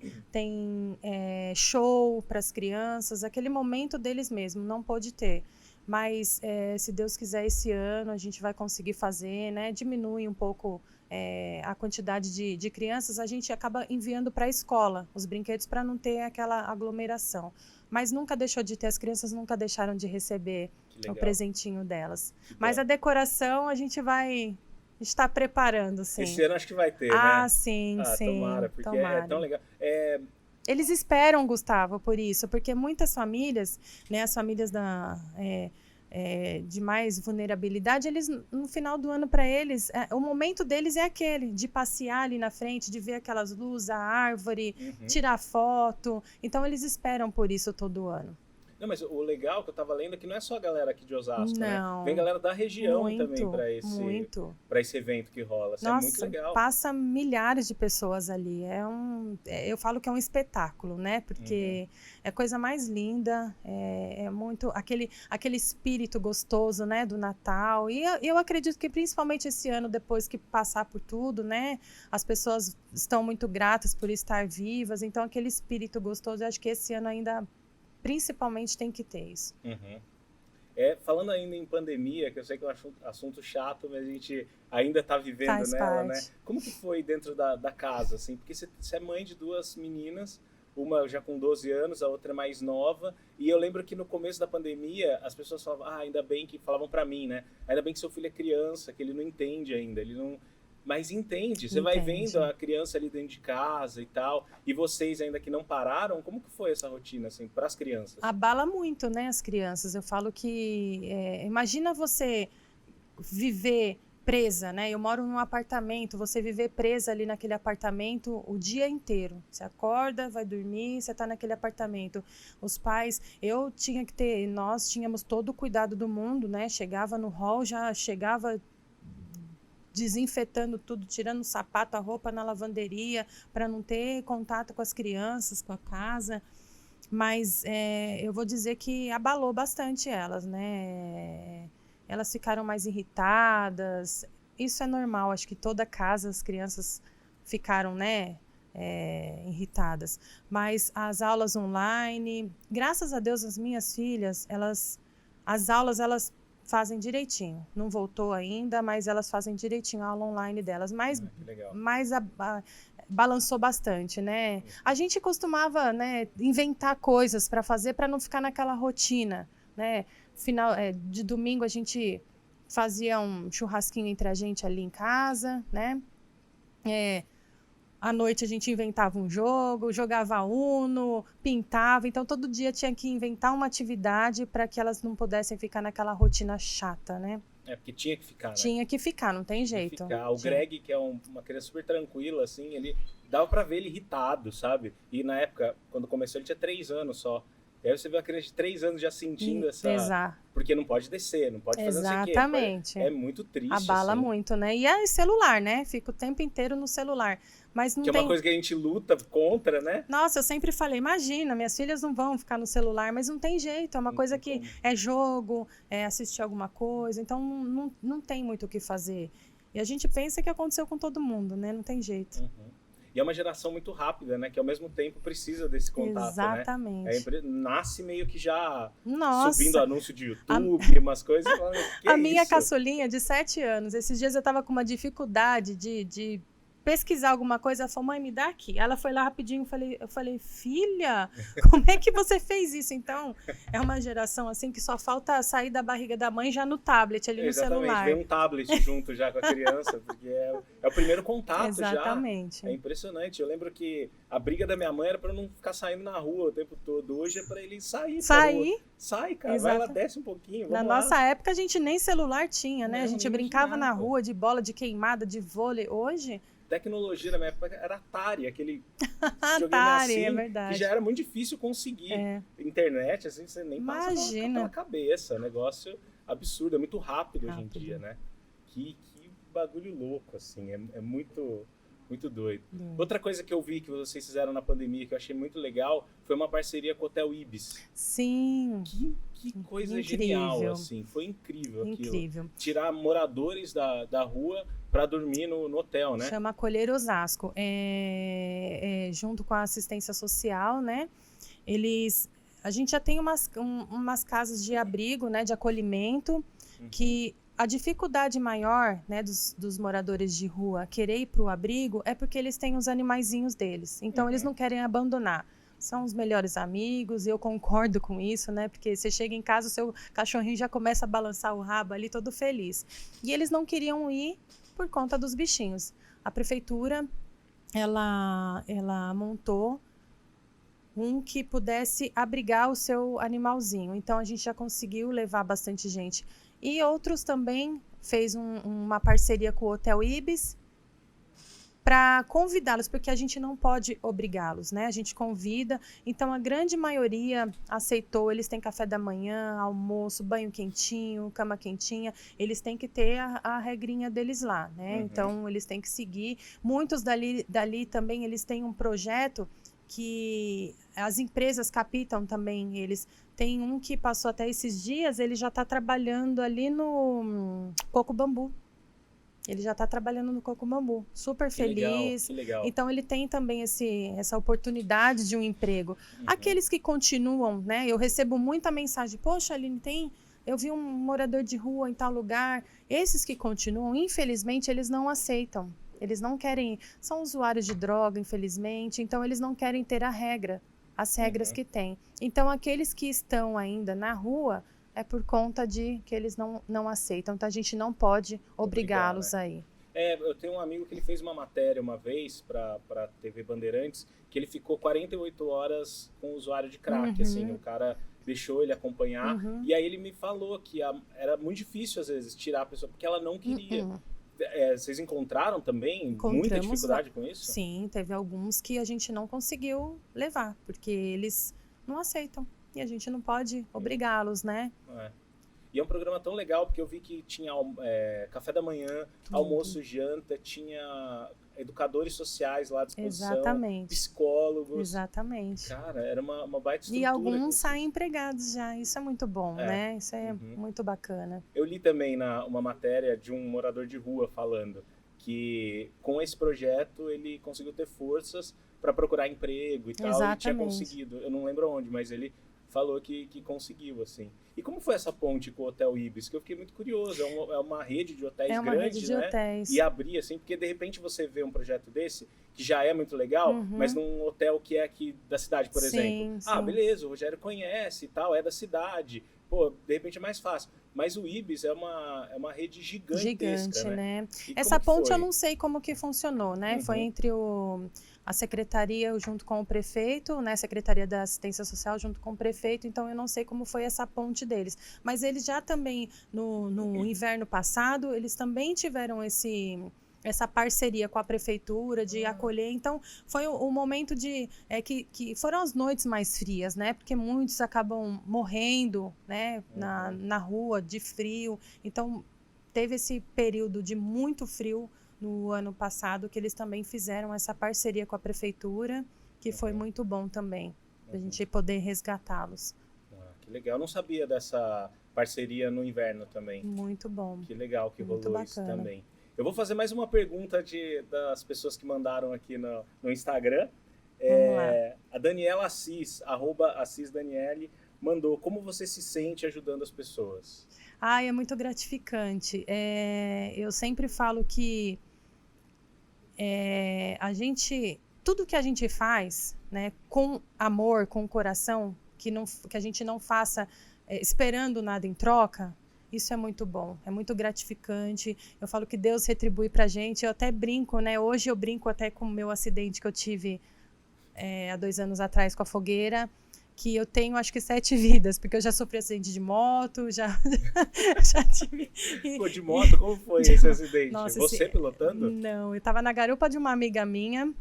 show para as crianças, aquele momento deles mesmo, não pôde ter. Mas, se Deus quiser, esse ano a gente vai conseguir fazer, né? Diminui um pouco a quantidade de crianças, a gente acaba enviando para a escola os brinquedos para não ter aquela aglomeração. Mas nunca deixou de ter, as crianças nunca deixaram de receber o presentinho delas. Mas a decoração a gente está preparando, sim. Esse ano acho que vai ter, né? Sim. Tomara, porque é tão legal. Eles esperam, Gustavo, por isso, porque muitas famílias, né, as famílias de mais vulnerabilidade, eles, no final do ano, para eles, o momento deles é aquele, de passear ali na frente, de ver aquelas luzes, a árvore, tirar foto. Então, eles esperam por isso todo ano. Não, mas o legal que eu tava lendo é que não é só a galera aqui de Osasco, não, né? Vem galera da região também para esse evento que rola. Isso Nossa, é muito legal. Passa milhares de pessoas ali. Eu falo que é um espetáculo, né? Porque é a coisa mais linda, é muito aquele espírito gostoso, né, do Natal. E eu acredito que principalmente esse ano, depois que passar por tudo, né, as pessoas estão muito gratas por estar vivas. Então, aquele espírito gostoso, eu acho que esse ano ainda principalmente tem que ter isso. Falando ainda em pandemia, que eu sei que é um assunto chato, mas a gente ainda está vivendo Faz nela, parte. né? Como que foi dentro da casa, assim? Porque você é mãe de duas meninas, uma já com 12 anos, a outra é mais nova, e eu lembro que no começo da pandemia, as pessoas falavam, ainda bem que, falavam para mim, né? Ainda bem que seu filho é criança, que ele não entende ainda, ele não... Mas entende, você vai vendo a criança ali dentro de casa e tal, e vocês ainda que não pararam, como que foi essa rotina, assim, para as crianças? Abala muito, né, as crianças. Eu falo que, imagina você viver presa, né? Eu moro num apartamento, você viver presa ali naquele apartamento o dia inteiro. Você acorda, vai dormir, você está naquele apartamento. Os pais, nós tínhamos todo o cuidado do mundo, né? Chegava no hall, já chegava desinfetando tudo, tirando o sapato, a roupa na lavanderia, para não ter contato com as crianças, com a casa. Mas eu vou dizer que abalou bastante elas, né? Elas ficaram mais irritadas. Isso é normal, acho que toda casa as crianças ficaram, né, irritadas. Mas as aulas online, graças a Deus, as minhas filhas, as aulas, elas fazem direitinho. Não voltou ainda, mas elas fazem direitinho a aula online delas. Mas balançou bastante, né? A gente costumava, né, inventar coisas para fazer, para não ficar naquela rotina, né? De domingo a gente fazia um churrasquinho entre a gente ali em casa, né? À noite a gente inventava um jogo, jogava Uno, pintava. Então, todo dia tinha que inventar uma atividade para que elas não pudessem ficar naquela rotina chata, né? É, porque tinha que ficar, né? Tinha que ficar, não tem jeito. O Greg, que é uma criança super tranquila, assim, ele dava pra ver ele irritado, sabe? E na época, quando começou, ele tinha 3 anos só. E aí você vê uma criança de 3 anos já sentindo essa... Exato. Porque não pode descer, não pode fazer não sei o quê. Exatamente. É muito triste, abala assim. muito, né? E é celular, né? Fica o tempo inteiro no celular. Mas não que tem... é uma coisa que a gente luta contra, né? Nossa, eu sempre falei, imagina, minhas filhas não vão ficar no celular, mas não tem jeito, é uma coisa que é jogo, é assistir alguma coisa, então não tem muito o que fazer. E a gente pensa que aconteceu com todo mundo, né? Não tem jeito. E é uma geração muito rápida, né? Que ao mesmo tempo precisa desse contato, Exatamente. né? Nasce meio que já Nossa. Subindo anúncio de YouTube, umas coisas. A minha caçulinha de 7 anos, esses dias eu tava com uma dificuldade de pesquisar alguma coisa, ela falou, mãe, me dá aqui. Ela foi lá rapidinho, eu falei, filha, como é que você fez isso? Então, é uma geração assim que só falta sair da barriga da mãe já no tablet, ali no celular. Vem um tablet junto já com a criança, porque é o primeiro contato. Exatamente. Já. É impressionante. Eu lembro que a briga da minha mãe era para não ficar saindo na rua o tempo todo. Hoje é para ele sair. Sai, cara. Exato. Vai lá, desce um pouquinho. Na nossa época, a gente nem celular tinha, né? A gente brincava na rua de bola, de queimada, de vôlei. Hoje... Tecnologia na minha época era Atari, aquele Atari, assim, é verdade. que já era muito difícil conseguir. Internet, assim, você nem passa pela cabeça. Negócio absurdo, é muito rápido hoje em dia, né? Que bagulho louco, assim, é muito, muito doido. Outra coisa que eu vi que vocês fizeram na pandemia, que eu achei muito legal, foi uma parceria com o Hotel Ibis. Sim. Que coisa genial, assim, foi incrível aquilo. Tirar moradores da rua para dormir no hotel, né? Chama Acolher Osasco. Junto com a assistência social, né? A gente já tem umas casas de abrigo, né? De acolhimento, que a dificuldade maior, né? Dos moradores de rua querer ir para o abrigo é porque eles têm os animaizinhos deles. Então, eles não querem abandonar. São os melhores amigos, eu concordo com isso, né? Porque você chega em casa, o seu cachorrinho já começa a balançar o rabo ali, todo feliz. E eles não queriam ir por conta dos bichinhos. A prefeitura, ela montou um que pudesse abrigar o seu animalzinho. Então, a gente já conseguiu levar bastante gente. E outros também fez uma parceria com o Hotel Ibis, para convidá-los, porque a gente não pode obrigá-los, né? A gente convida, então a grande maioria aceitou, eles têm café da manhã, almoço, banho quentinho, cama quentinha, eles têm que ter a regrinha deles lá, né? Então eles têm que seguir. Muitos dali também, eles têm um projeto que as empresas captam também, eles têm um que passou até esses dias, ele já está trabalhando ali no Coco Bambu. Ele já está trabalhando no Coco Bambu, super feliz. Que legal. Então, ele tem também essa oportunidade de um emprego. Aqueles que continuam, né? Eu recebo muita mensagem, poxa, Aline, eu vi um morador de rua em tal lugar. Esses que continuam, infelizmente, eles não aceitam. Eles não querem, são usuários de droga, infelizmente, então eles não querem ter as regras que tem. Então, aqueles que estão ainda na rua, é por conta de que eles não aceitam. Então, a gente não pode obrigá-los aí. Eu tenho um amigo que ele fez uma matéria uma vez para a TV Bandeirantes, que ele ficou 48 horas com o usuário de crack. Assim, o cara deixou ele acompanhar. E aí ele me falou que era muito difícil, às vezes, tirar a pessoa, porque ela não queria. Vocês encontraram também muita dificuldade com isso? Sim, teve alguns que a gente não conseguiu levar, porque eles não aceitam. E a gente não pode obrigá-los, né? E é um programa tão legal, porque eu vi que tinha café da manhã, almoço, janta, tinha educadores sociais lá à disposição, psicólogos. Exatamente. Cara, era uma baita estrutura. E alguns saem empregados já, isso é muito bom, né? Isso é muito bacana. Eu li também uma matéria de um morador de rua falando que com esse projeto ele conseguiu ter forças para procurar emprego e tal. Ele tinha conseguido, eu não lembro onde, mas ele falou que conseguiu, assim. E como foi essa ponte com o Hotel Ibis? Que eu fiquei muito curioso. É uma rede de hotéis grande, né? Hotéis. E abrir, assim, porque de repente você vê um projeto desse que já é muito legal, mas num hotel que é aqui da cidade, por exemplo. Sim. Beleza, o Rogério conhece e tal, é da cidade. Pô, de repente é mais fácil. Mas o Ibis é uma rede gigantesca, né? Essa ponte eu não sei como que funcionou, né? Foi entre a secretaria junto com o prefeito, né? Secretaria da Assistência Social junto com o prefeito, então eu não sei como foi essa ponte deles. Mas eles já também, no inverno passado, eles também tiveram essa parceria com a prefeitura de acolher. Então, foi o momento que foram as noites mais frias, né? Porque muitos acabam morrendo, né? Na rua, de frio. Então, teve esse período de muito frio no ano passado, que eles também fizeram essa parceria com a prefeitura, que foi muito bom também, pra gente poder resgatá-los. Que legal. Eu não sabia dessa parceria no inverno também. Muito bom. Que legal que rolou isso também. Eu vou fazer mais uma pergunta das pessoas que mandaram aqui no Instagram. A Daniela Assis, @AssisDaniele, mandou: como você se sente ajudando as pessoas? É muito gratificante. Eu sempre falo que tudo que a gente faz, né, com amor, com coração, que a gente não faça esperando nada em troca, isso é muito bom, é muito gratificante. Eu falo que Deus retribui pra gente. Eu até brinco, né? Hoje eu brinco até com o meu acidente que eu tive há 2 anos atrás com a fogueira, que eu tenho acho que 7 vidas, porque eu já sofri acidente de moto, já tive... Pô, de moto, como foi esse acidente? Nossa, você pilotando? Não, eu tava na garupa de uma amiga minha.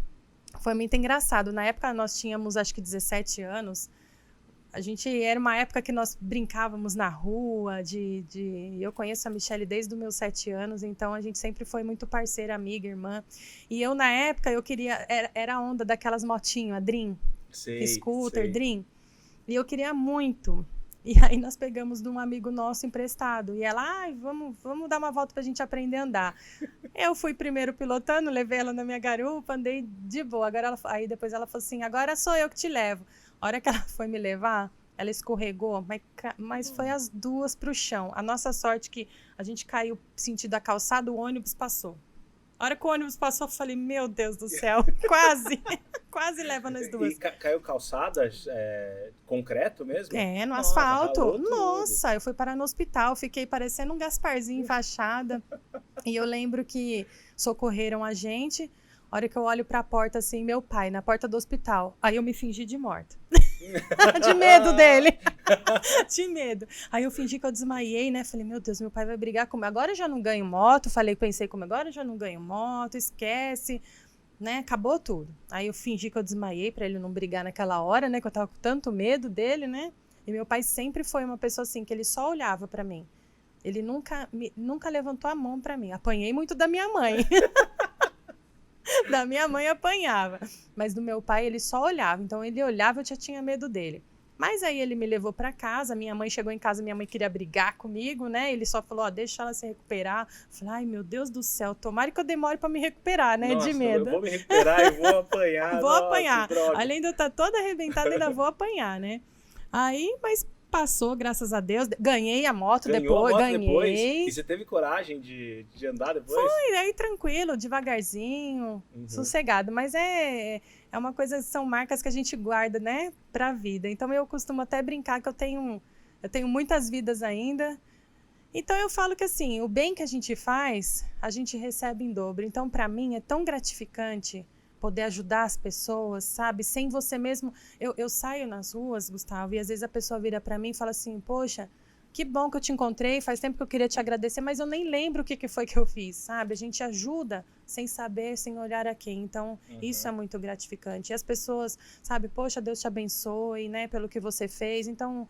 Foi muito engraçado. Na época nós tínhamos acho que 17 anos. Era uma época que nós brincávamos na rua, eu conheço a Michelle desde os meus 7 anos, então a gente sempre foi muito parceira, amiga, irmã. E eu, na época, era a onda daquelas motinhas, a Dream, scooter, Dream. E eu queria muito. E aí nós pegamos de um amigo nosso emprestado. E ela, vamos dar uma volta pra gente aprender a andar. Eu fui primeiro pilotando, levei ela na minha garupa, andei de boa. Aí depois ela falou assim, agora sou eu que te levo. A hora que ela foi me levar, ela escorregou, mas foi as duas pro chão. A nossa sorte que a gente caiu sentido a calçada, o ônibus passou. A hora que o ônibus passou, eu falei, meu Deus do céu, quase leva nós duas. E caiu calçada, concreto mesmo? No asfalto. Nossa, eu fui parar no hospital, fiquei parecendo um Gasparzinho enfaixada. E eu lembro que socorreram a gente. A hora que eu olho pra porta, assim, meu pai, na porta do hospital. Aí eu me fingi de morta. De medo dele. De medo. Aí eu fingi que eu desmaiei, né? Falei, meu Deus, meu pai vai brigar comigo. Agora eu já não ganho moto. Pensei como agora eu já não ganho moto, esquece. Né? Acabou tudo. Aí eu fingi que eu desmaiei pra ele não brigar naquela hora, né? Que eu tava com tanto medo dele, né? E meu pai sempre foi uma pessoa assim, que ele só olhava pra mim. Ele nunca levantou a mão pra mim. Apanhei muito da minha mãe. Da minha mãe apanhava, mas do meu pai ele só olhava, então ele olhava, eu já tinha medo dele. Mas aí ele me levou para casa, minha mãe chegou em casa, minha mãe queria brigar comigo, né? Ele só falou, deixa ela se recuperar. Eu falei, ai meu Deus do céu, tomara que eu demore para me recuperar, né? Nossa, de medo. Eu vou me recuperar e vou apanhar. Vou apanhar, além de eu estar toda arrebentada, ainda vou apanhar, né? Aí, mas passou, graças a Deus. Ganhei a moto depois. E você teve coragem de andar depois? Foi, aí tranquilo, devagarzinho, sossegado. Mas é uma coisa, são marcas que a gente guarda, né, pra vida. Então eu costumo até brincar que eu tenho muitas vidas ainda. Então eu falo que assim, o bem que a gente faz, a gente recebe em dobro. Então pra mim é tão gratificante poder ajudar as pessoas, sabe? Sem você mesmo... Eu saio nas ruas, Gustavo, e às vezes a pessoa vira pra mim e fala assim, poxa, que bom que eu te encontrei, faz tempo que eu queria te agradecer, mas eu nem lembro o que foi que eu fiz, sabe? A gente ajuda sem saber, sem olhar a quem. Então, isso é muito gratificante. E as pessoas, sabe? Poxa, Deus te abençoe, né? Pelo que você fez. Então,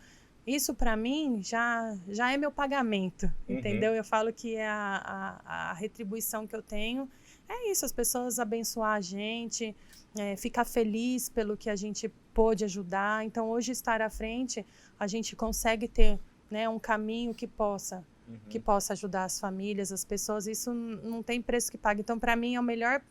isso pra mim já é meu pagamento, entendeu? Eu falo que é a retribuição que eu tenho. É isso, as pessoas abençoar a gente, ficar feliz pelo que a gente pôde ajudar. Então, hoje, estar à frente, a gente consegue ter, né, um caminho que possa ajudar as famílias, as pessoas. Isso não tem preço que pague. Então, para mim, é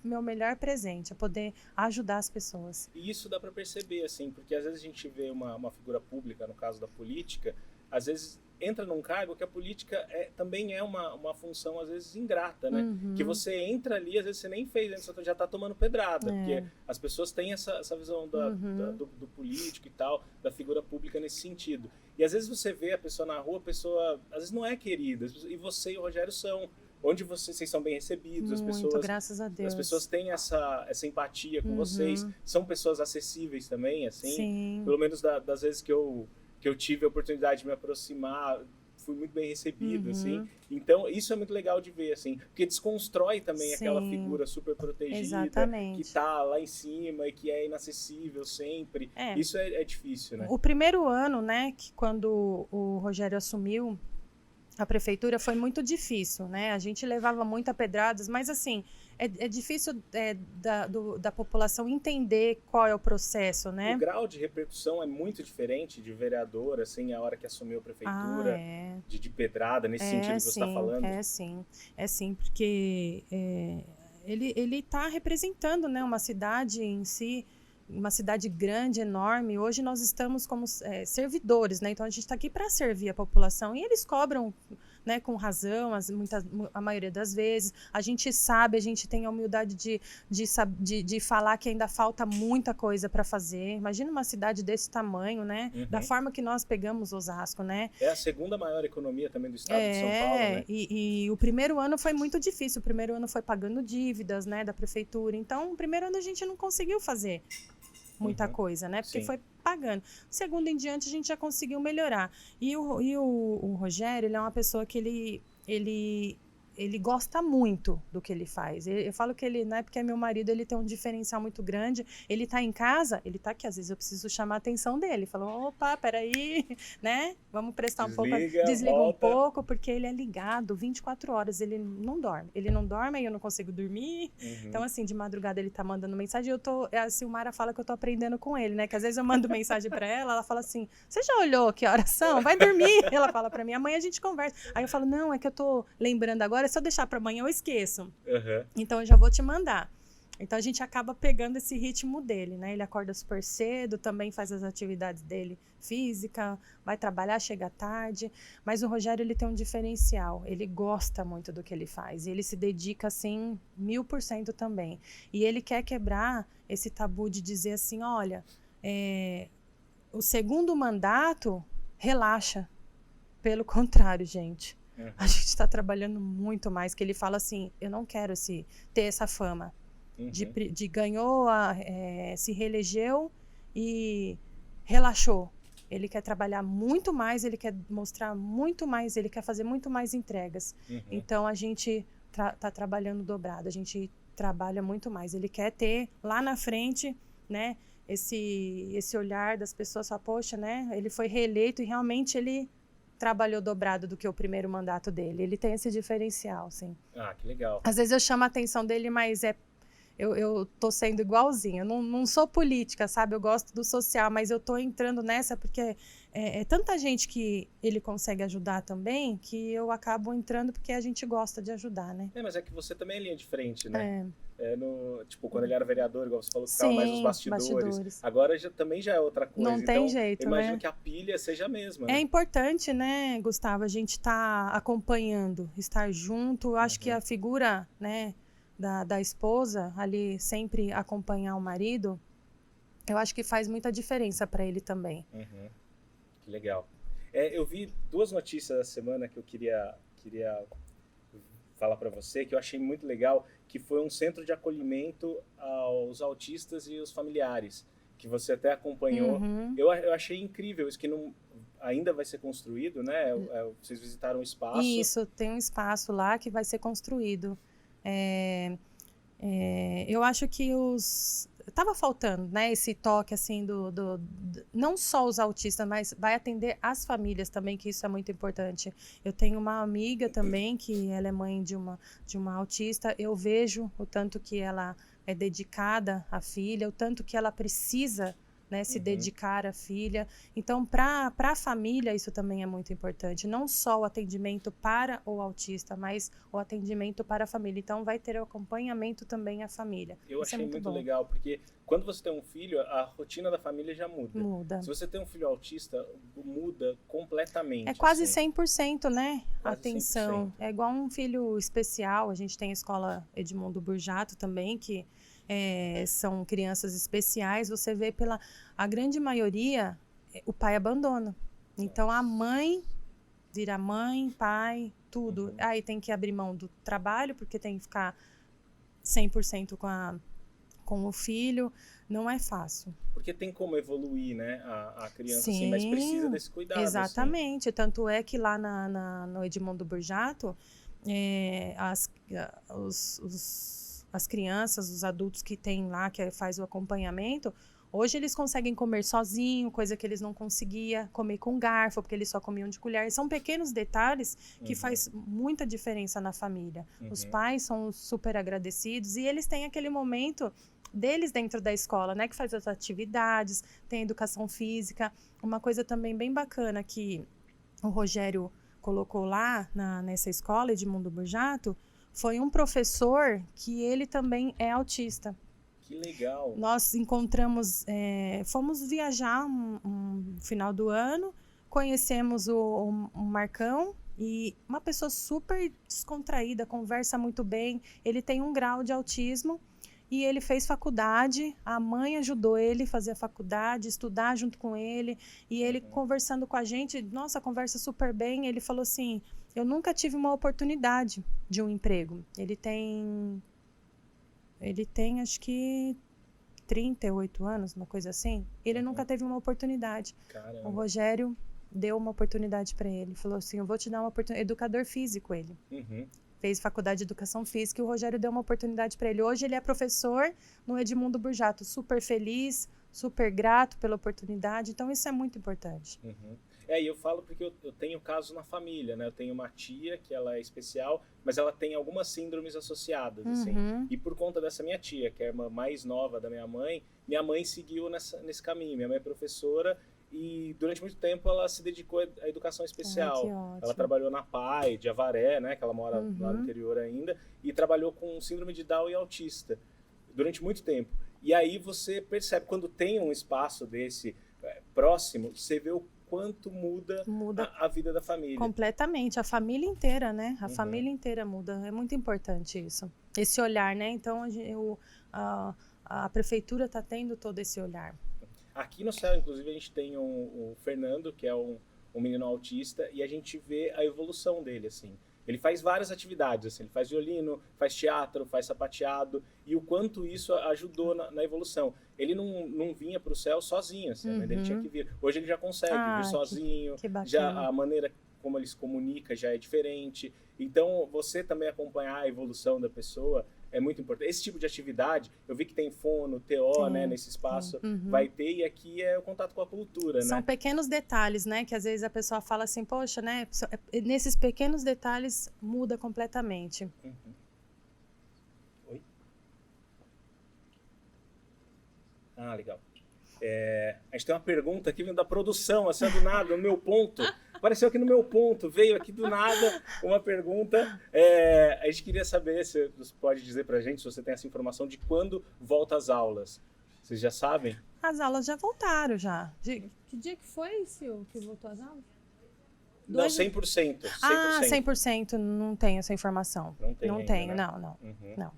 meu melhor presente, é poder ajudar as pessoas. E isso dá para perceber, assim, porque às vezes a gente vê uma figura pública, no caso da política, às vezes entra num cargo que a política também é uma função, às vezes, ingrata, né? Que você entra ali, às vezes você nem fez, você já tá tomando pedrada, porque as pessoas têm essa visão do político e tal, da figura pública nesse sentido. E às vezes você vê a pessoa na rua, a pessoa, às vezes não é querida, e você e o Rogério são, onde vocês são bem recebidos, muito, graças a Deus. As pessoas têm essa empatia com vocês, são pessoas acessíveis também, assim. Sim. Pelo menos das vezes que eu tive a oportunidade de me aproximar, fui muito bem recebido, assim. Então, isso é muito legal de ver, assim, porque desconstrói também aquela figura super protegida, exatamente, que tá lá em cima e que é inacessível sempre. Isso é difícil, né? O primeiro ano, né, que quando o Rogério assumiu a prefeitura, foi muito difícil, né? A gente levava muitas pedradas, mas assim, é difícil da população entender qual é o processo, né? O grau de repercussão é muito diferente de vereador, assim, a hora que assumiu a prefeitura, de pedrada, nesse sentido que você está falando? É sim, porque ele está representando, né, uma cidade em si, uma cidade grande, enorme. Hoje nós estamos como servidores, né? Então a gente está aqui para servir a população e eles cobram, né, com razão, a maioria das vezes. A gente sabe, a gente tem a humildade de falar que ainda falta muita coisa para fazer. Imagina uma cidade desse tamanho, né? Da forma que nós pegamos Osasco, né? É a segunda maior economia também do estado de São Paulo, né? E o primeiro ano foi muito difícil. O primeiro ano foi pagando dívidas, né, da prefeitura. Então, o primeiro ano a gente não conseguiu fazer muita coisa, né? Porque foi pagando. O segundo em diante a gente já conseguiu melhorar. E o Rogério, ele é uma pessoa que ele gosta muito do que ele faz. Eu falo que ele, né, porque meu marido, ele tem um diferencial muito grande. Ele tá em casa, ele tá aqui, às vezes eu preciso chamar a atenção dele. Falou, opa, peraí, né? Vamos prestar um pouco. Desliga um pouco, porque ele é ligado 24 horas, ele não dorme. Ele não dorme, aí eu não consigo dormir. Então, assim, de madrugada ele tá mandando mensagem. A Silmara fala que eu tô aprendendo com ele, né? Que às vezes eu mando mensagem pra ela fala assim, você já olhou que horas são? Vai dormir. Ela fala pra mim, amanhã a gente conversa. Aí eu falo, não, é que eu tô lembrando agora, se eu deixar para amanhã eu esqueço. Então eu já vou te mandar. Então a gente acaba pegando esse ritmo dele, né? Ele acorda super cedo, também faz as atividades dele física, vai trabalhar, chega tarde. Mas o Rogério, ele tem um diferencial. Ele gosta muito do que ele faz. E ele se dedica, assim, 1000% também. E ele quer quebrar esse tabu de dizer assim, olha, o segundo mandato, relaxa. Pelo contrário, gente. A gente está trabalhando muito mais, que ele fala assim, eu não quero ter essa fama de ganhou, se reelegeu e relaxou. Ele quer trabalhar muito mais, ele quer mostrar muito mais, ele quer fazer muito mais entregas. Então a gente tá trabalhando dobrado, a gente trabalha muito mais. Ele quer ter lá na frente, né, esse olhar das pessoas, só, poxa, né, ele foi reeleito e realmente ele trabalhou dobrado do que o primeiro mandato dele. Ele tem esse diferencial, sim. Ah, que legal. Às vezes eu chamo a atenção dele, mas eu tô sendo igualzinho. Eu não sou política, sabe? Eu gosto do social, mas eu tô entrando nessa porque é tanta gente que ele consegue ajudar também, que eu acabo entrando porque a gente gosta de ajudar, né? Mas é que você também é linha de frente, né? Tipo, quando ele era vereador, igual você falou, ficava mais nos bastidores. Agora também já é outra coisa. Não tem jeito, eu imagino que a pilha seja a mesma. É importante, né, Gustavo, a gente tá acompanhando, estar junto. Eu acho que a figura, né, da esposa ali, sempre acompanhar o marido, eu acho que faz muita diferença para ele também. Que legal. Eu vi 2 notícias essa semana que eu queria falar para você, que eu achei muito legal, que foi um centro de acolhimento aos autistas e os familiares, que você até acompanhou. Eu achei incrível isso, que ainda vai ser construído, né? Vocês visitaram o espaço. Isso, tem um espaço lá que vai ser construído. Eu acho que tava faltando, né, esse toque assim não só os autistas, mas vai atender as famílias também, que isso é muito importante. Eu tenho uma amiga também que ela é mãe de uma autista. Eu vejo o tanto que ela é dedicada à filha, o tanto que ela precisa né? Se dedicar à filha. Então, para a família, isso também é muito importante. Não só o atendimento para o autista, mas o atendimento para a família. Então, vai ter o acompanhamento também à família. Eu isso achei é muito legal, porque quando você tem um filho, a rotina da família já muda. Muda. Se você tem um filho autista, muda completamente. É quase assim. 100%, né? Quase atenção. 100%. É igual um filho especial. A gente tem a escola Edmundo Burjato também, que são crianças especiais. Você vê a grande maioria, o pai abandona. Então, a mãe vira mãe, pai, tudo. Aí tem que abrir mão do trabalho, porque tem que ficar 100% com o filho. Não é fácil. Porque tem como evoluir, né, a criança, Sim, assim, mas precisa desse cuidado. Exatamente. Assim. Tanto é que lá no Edmundo Burjato, as crianças, os adultos que tem lá, que faz o acompanhamento, hoje eles conseguem comer sozinho, coisa que eles não conseguiam comer com garfo, porque eles só comiam de colher. São pequenos detalhes que faz muita diferença na família. Os pais são super agradecidos e eles têm aquele momento deles dentro da escola, né, que faz as atividades, tem educação física. Uma coisa também bem bacana que o Rogério colocou lá nessa escola Edmundo Burjato, foi um professor que ele também é autista. Que legal. Nós encontramos, fomos viajar um final do ano, conhecemos o Marcão, e uma pessoa super descontraída, conversa muito bem. Ele tem 1 grau de autismo e ele fez faculdade, a mãe ajudou ele a fazer a faculdade, estudar junto com ele, e ele conversando com a gente, nossa, conversa super bem. Ele falou assim, eu nunca tive uma oportunidade de um emprego. Ele tem acho que 38 anos, uma coisa assim. Ele nunca teve uma oportunidade. Caramba. O Rogério deu uma oportunidade para ele. Falou assim, eu vou te dar uma oportunidade. Educador físico ele. Fez faculdade de educação física e o Rogério deu uma oportunidade para ele. Hoje ele é professor no Edmundo Burjato. Super feliz, super grato pela oportunidade. Então isso é muito importante. E eu falo porque eu tenho casos na família, né? Eu tenho uma tia que ela é especial, mas ela tem algumas síndromes associadas, assim. E por conta dessa minha tia, que é a irmã mais nova da minha mãe seguiu nesse caminho. Minha mãe é professora e durante muito tempo ela se dedicou à educação especial. Que ótimo. Ela trabalhou na PAI de Avaré, né? Que ela mora lá no interior ainda, e trabalhou com síndrome de Down e autista durante muito tempo. E aí você percebe, quando tem um espaço desse próximo, você vê o quanto muda a vida da família. Completamente, a família inteira, né? A família inteira muda, é muito importante isso. Esse olhar, né? Então, a prefeitura está tendo todo esse olhar. Aqui no céu, inclusive, a gente tem o Fernando, que é um menino autista, e a gente vê a evolução dele, assim. Ele faz várias atividades, assim, ele faz violino, faz teatro, faz sapateado, e o quanto isso ajudou na evolução. Ele não vinha para o céu sozinho, assim, né? Ele tinha que vir. Hoje ele já consegue vir sozinho, que bacana. Já a maneira como ele se comunica já é diferente. Então, você também acompanhar a evolução da pessoa é muito importante. Esse tipo de atividade, eu vi que tem fono, TO, né, nesse espaço, vai ter, e aqui é o contato com a cultura, São né? pequenos detalhes, né, que às vezes a pessoa fala assim, poxa, né, nesses pequenos detalhes muda completamente. Oi? Ah, legal. A gente tem uma pergunta aqui vindo da produção, assim, do nada, no meu ponto. Apareceu aqui no meu ponto, veio aqui do nada uma pergunta. A gente queria saber, se você pode dizer pra gente, se você tem essa informação, de quando volta às aulas. Vocês já sabem? As aulas já voltaram, já. Que dia que foi, Sil, que voltou às aulas? Não, 100%. 100%. Ah, 100%, não tenho essa informação. Não tenho, né? Não.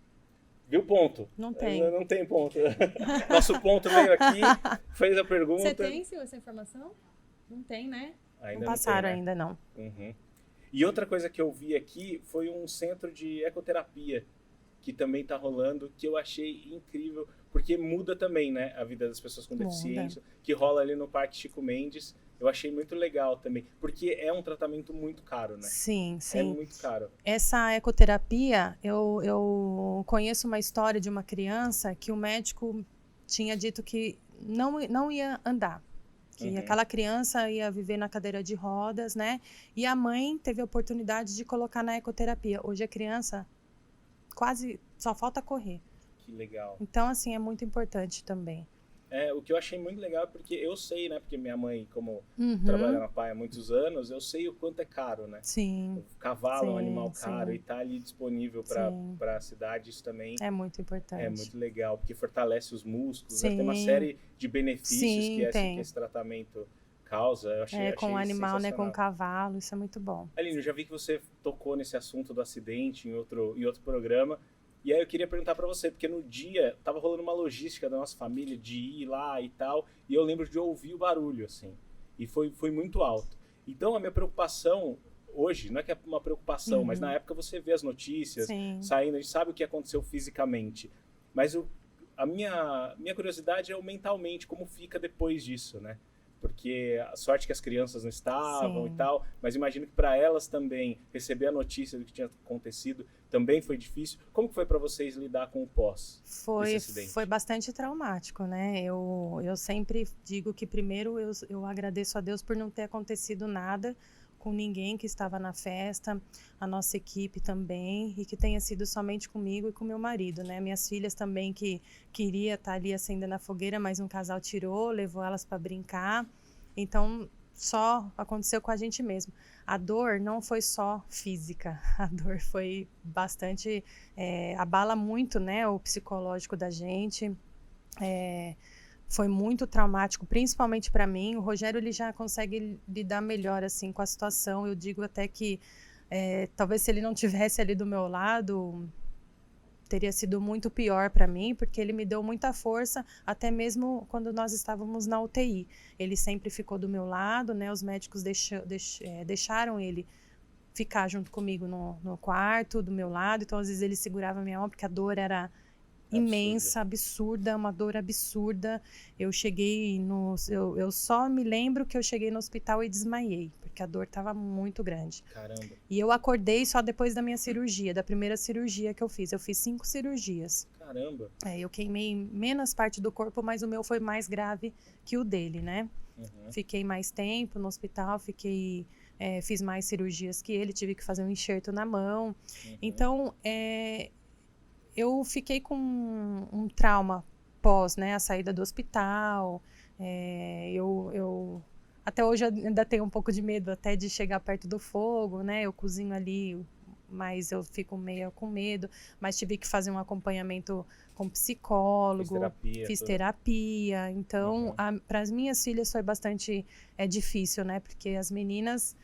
Viu ponto? Não tem. Não tem ponto. Nosso ponto veio aqui, fez a pergunta. Você tem, Sil, essa informação? Não tem, né? Ainda não passaram tem, né? ainda, não. E outra coisa que eu vi aqui foi um centro de ecoterapia que também está rolando, que eu achei incrível, porque muda também, né, a vida das pessoas com deficiência, que rola ali no Parque Chico Mendes. Eu achei muito legal também, porque é um tratamento muito caro, né? Sim. É muito caro. Essa ecoterapia, eu conheço uma história de uma criança que o médico tinha dito que não ia andar. Que aquela criança ia viver na cadeira de rodas, né? E a mãe teve a oportunidade de colocar na ecoterapia. Hoje a criança quase só falta correr. Que legal. Então, assim, é muito importante também. O que eu achei muito legal é porque eu sei, né? Porque minha mãe, como trabalha na PAI há muitos anos, eu sei o quanto é caro, né? Sim. O cavalo é um animal caro e tá ali disponível para a cidade, isso também é muito importante. É muito legal, porque fortalece os músculos, né? Tem uma série de benefícios que esse tratamento causa. Eu achei com o animal, né? Com o cavalo, isso é muito bom. Aline, eu já vi que você tocou nesse assunto do acidente em outro programa. E aí eu queria perguntar para você, porque no dia tava rolando uma logística da nossa família de ir lá e tal, e eu lembro de ouvir o barulho, assim, e foi muito alto. Então a minha preocupação hoje, não é que é uma preocupação, mas na época você vê as notícias saindo, a gente sabe o que aconteceu fisicamente, mas a minha curiosidade é mentalmente, como fica depois disso, né? Porque a sorte que as crianças não estavam e tal, mas imagino que para elas também receber a notícia do que tinha acontecido também foi difícil. Como que foi para vocês lidar com o pós desse acidente? Foi bastante traumático, né? Eu sempre digo que primeiro eu agradeço a Deus por não ter acontecido nada com ninguém que estava na festa, a nossa equipe também, e que tenha sido somente comigo e com meu marido, né? Minhas filhas também, que queria estar ali acendendo a fogueira, mas um casal tirou, levou elas para brincar. Então, só aconteceu com a gente mesmo. A dor não foi só física, a dor foi bastante, abala muito, né, o psicológico da gente. Foi muito traumático, principalmente para mim. O Rogério, ele já consegue lidar melhor assim com a situação. Eu digo até que talvez se ele não tivesse ali do meu lado, teria sido muito pior para mim, porque ele me deu muita força, até mesmo quando nós estávamos na UTI. Ele sempre ficou do meu lado, né? Os médicos deixaram ele ficar junto comigo no quarto, do meu lado. Então, às vezes, ele segurava a minha mão, porque a dor era imensa, absurda, uma dor absurda. Eu cheguei eu só me lembro que eu cheguei no hospital e desmaiei, porque a dor estava muito grande. Caramba. E eu acordei só depois da minha cirurgia, da primeira cirurgia que eu fiz. Eu fiz 5 cirurgias. Caramba. Eu queimei menos parte do corpo, mas o meu foi mais grave que o dele, né? Fiquei mais tempo no hospital, fiz mais cirurgias que ele, tive que fazer um enxerto na mão. Então, eu fiquei com um trauma pós, né, a saída do hospital. Eu até hoje ainda tenho um pouco de medo até de chegar perto do fogo, né? Eu cozinho ali, mas eu fico meio com medo. Mas tive que fazer um acompanhamento com psicólogo, fiz terapia. Então, para as minhas filhas foi bastante difícil, né? Porque as meninas,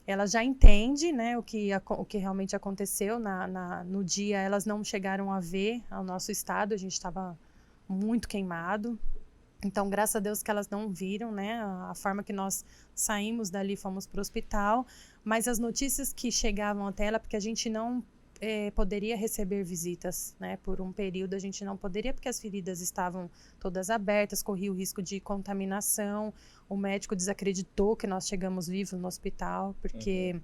elas já entendem, né, o que realmente aconteceu no dia. Elas não chegaram a ver o nosso estado, a gente estava muito queimado. Então, graças a Deus que elas não viram, né, a forma que nós saímos dali, fomos para o hospital. Mas as notícias que chegavam até ela, porque a gente não poderia receber visitas, né, por um período a gente não poderia, porque as feridas estavam todas abertas, corria o risco de contaminação. O médico desacreditou que nós chegamos vivos no hospital, porque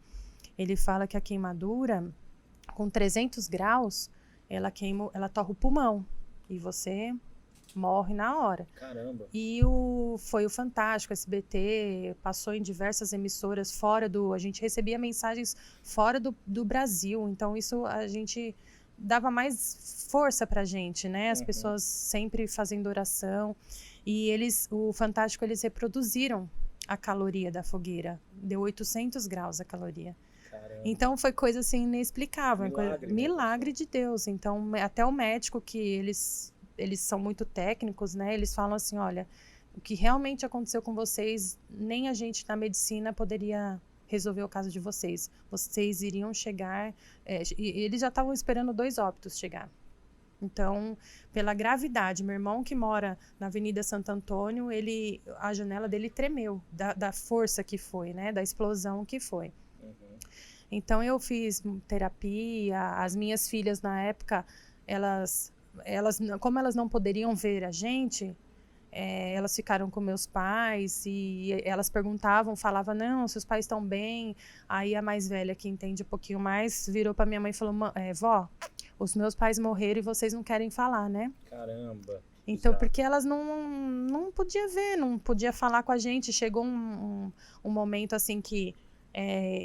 ele fala que a queimadura, com 300 graus, ela torra o pulmão, e você morre na hora. Caramba. E foi o Fantástico, SBT, passou em diversas emissoras a gente recebia mensagens fora do Brasil, então isso a gente dava mais força pra gente, né? As pessoas sempre fazendo oração, e o Fantástico, eles reproduziram a caloria da fogueira, deu 800 graus a caloria. Caramba. Então foi coisa assim inexplicável, Milagre de Deus. Então até o médico, que eles são muito técnicos, né? Eles falam assim, olha, o que realmente aconteceu com vocês, nem a gente na medicina poderia resolver o caso de vocês. Vocês iriam chegar... e eles já estavam esperando 2 óbitos chegar. Então, pela gravidade, meu irmão, que mora na Avenida Santo Antônio, a janela dele tremeu, da força que foi, né? Da explosão que foi. Então, eu fiz terapia. As minhas filhas, na época, como elas não poderiam ver a gente, elas ficaram com meus pais, e elas falavam, não, seus pais estão bem. Aí a mais velha, que entende um pouquinho mais, virou para minha mãe e falou, vó, os meus pais morreram e vocês não querem falar, né? Caramba. Então, porque elas não podiam ver, não podia falar com a gente. Chegou um momento assim que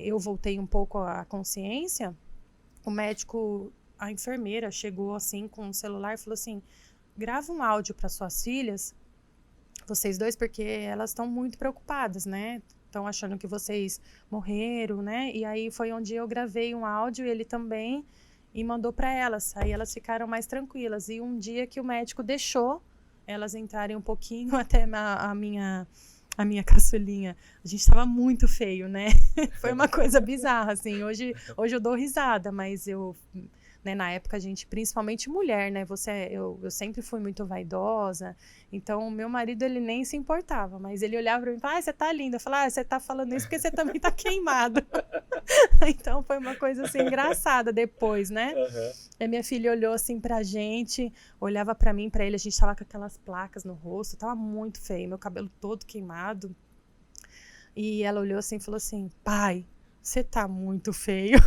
eu voltei um pouco à consciência. O médico, a enfermeira chegou assim com o celular e falou assim, grava um áudio para suas filhas vocês dois, porque elas estão muito preocupadas, né? Estão achando que vocês morreram, né? E aí foi onde eu gravei um áudio, ele também, e mandou para elas. Aí elas ficaram mais tranquilas. E um dia que o médico deixou elas entrarem um pouquinho, até a minha caçulinha, a gente estava muito feio, né? Foi uma coisa bizarra, assim. Hoje eu dou risada, mas né, na época a gente, principalmente mulher, né? Eu sempre fui muito vaidosa, então meu marido, ele nem se importava, mas ele olhava para mim e falava, você tá linda. Eu falava, você tá falando isso porque você também tá queimado. Então foi uma coisa assim engraçada depois, né? Uhum. E minha filha olhou assim pra gente, olhava pra mim, pra ele, a gente tava com aquelas placas no rosto, tava muito feio, meu cabelo todo queimado. E ela olhou assim e falou assim, pai, você tá muito feio.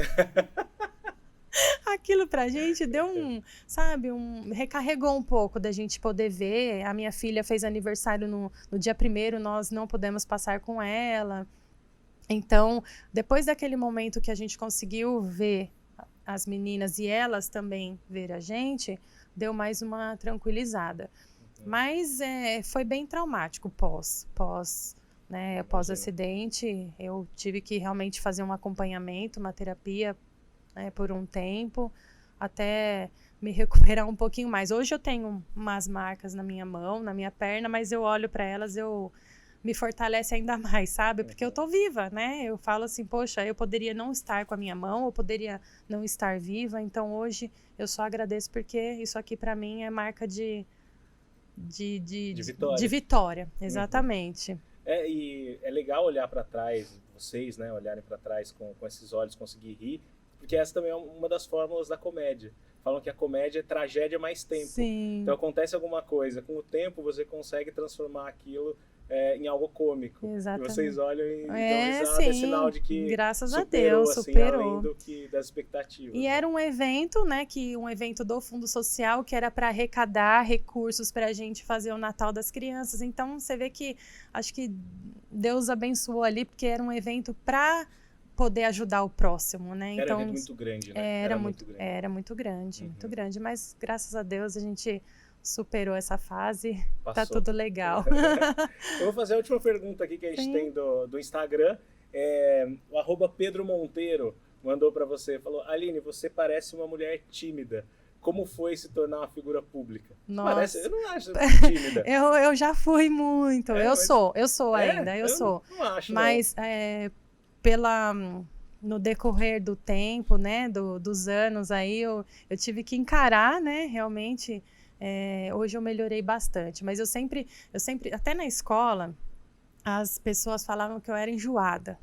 Aquilo pra gente deu recarregou um pouco da gente poder ver. A minha filha fez aniversário no dia 1º, nós não pudemos passar com ela. Então, depois daquele momento que a gente conseguiu ver as meninas e elas também ver a gente, deu mais uma tranquilizada. Mas foi bem traumático pós-acidente. Eu tive que realmente fazer um acompanhamento, uma terapia, né, por um tempo, até me recuperar um pouquinho mais. Hoje eu tenho umas marcas na minha mão, na minha perna, mas eu olho para elas, me fortalece ainda mais, sabe? Porque eu tô viva, né? Eu falo assim, poxa, eu poderia não estar com a minha mão, eu poderia não estar viva, então hoje eu só agradeço porque isso aqui para mim é marca de vitória. De vitória, exatamente. E é legal olhar para trás, vocês, né, olharem para trás com esses olhos, conseguir rir, porque essa também é uma das fórmulas da comédia. Falam que a comédia é tragédia mais tempo. Sim. Então acontece alguma coisa, com o tempo você consegue transformar aquilo em algo cômico. Exatamente. E vocês olham e dão risada, sim. É sinal de que graças superou, a Deus, assim, superou. além das expectativas. E era um evento, né, um evento do Fundo Social, que era para arrecadar recursos para a gente fazer o Natal das crianças. Então, você vê que, acho que Deus abençoou ali, porque era um evento para poder ajudar o próximo, né? Era então, um evento muito grande, né? Era muito grande, muito grande. Mas, graças a Deus, a gente superou essa fase. Passou. Tá tudo legal. Eu vou fazer a última pergunta aqui que a gente tem do Instagram. O @Pedro Monteiro mandou para você, falou, Aline, você parece uma mulher tímida. Como foi se tornar uma figura pública? Nossa. Eu não acho tímida. eu já fui muito. Eu sou ainda, eu sou. Não acho, mas no decorrer do tempo, né, dos anos aí, eu tive que encarar, né, realmente. Hoje eu melhorei bastante, mas eu sempre, até na escola, as pessoas falavam que eu era enjoada.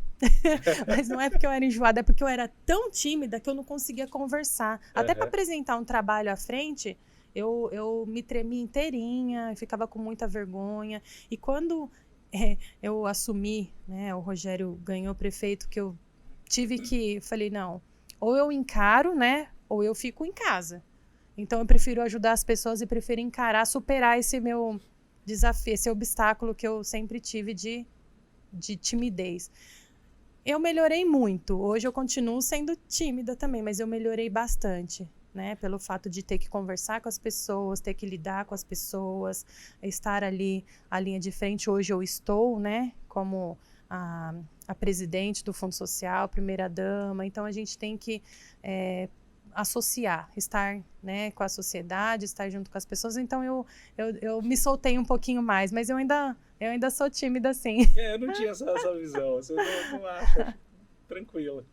Mas não é porque eu era enjoada, é porque eu era tão tímida que eu não conseguia conversar. Até para apresentar um trabalho à frente, eu me tremia inteirinha, ficava com muita vergonha. E quando eu assumi, né, o Rogério ganhou prefeito, que eu falei, não, ou eu encaro, né, ou eu fico em casa. Então eu prefiro ajudar as pessoas e prefiro encarar, superar esse meu desafio, esse obstáculo que eu sempre tive de timidez. Eu melhorei muito. Hoje eu continuo sendo tímida também, mas eu melhorei bastante, né? Pelo fato de ter que conversar com as pessoas, ter que lidar com as pessoas, estar ali à linha de frente. Hoje eu estou, né? Como a presidente do Fundo Social, primeira-dama. Então a gente tem que associar, estar, né, com a sociedade, estar junto com as pessoas. Então eu me soltei um pouquinho mais, mas eu ainda sou tímida, sim. Eu não tinha essa visão, você não acha? Tranquilo.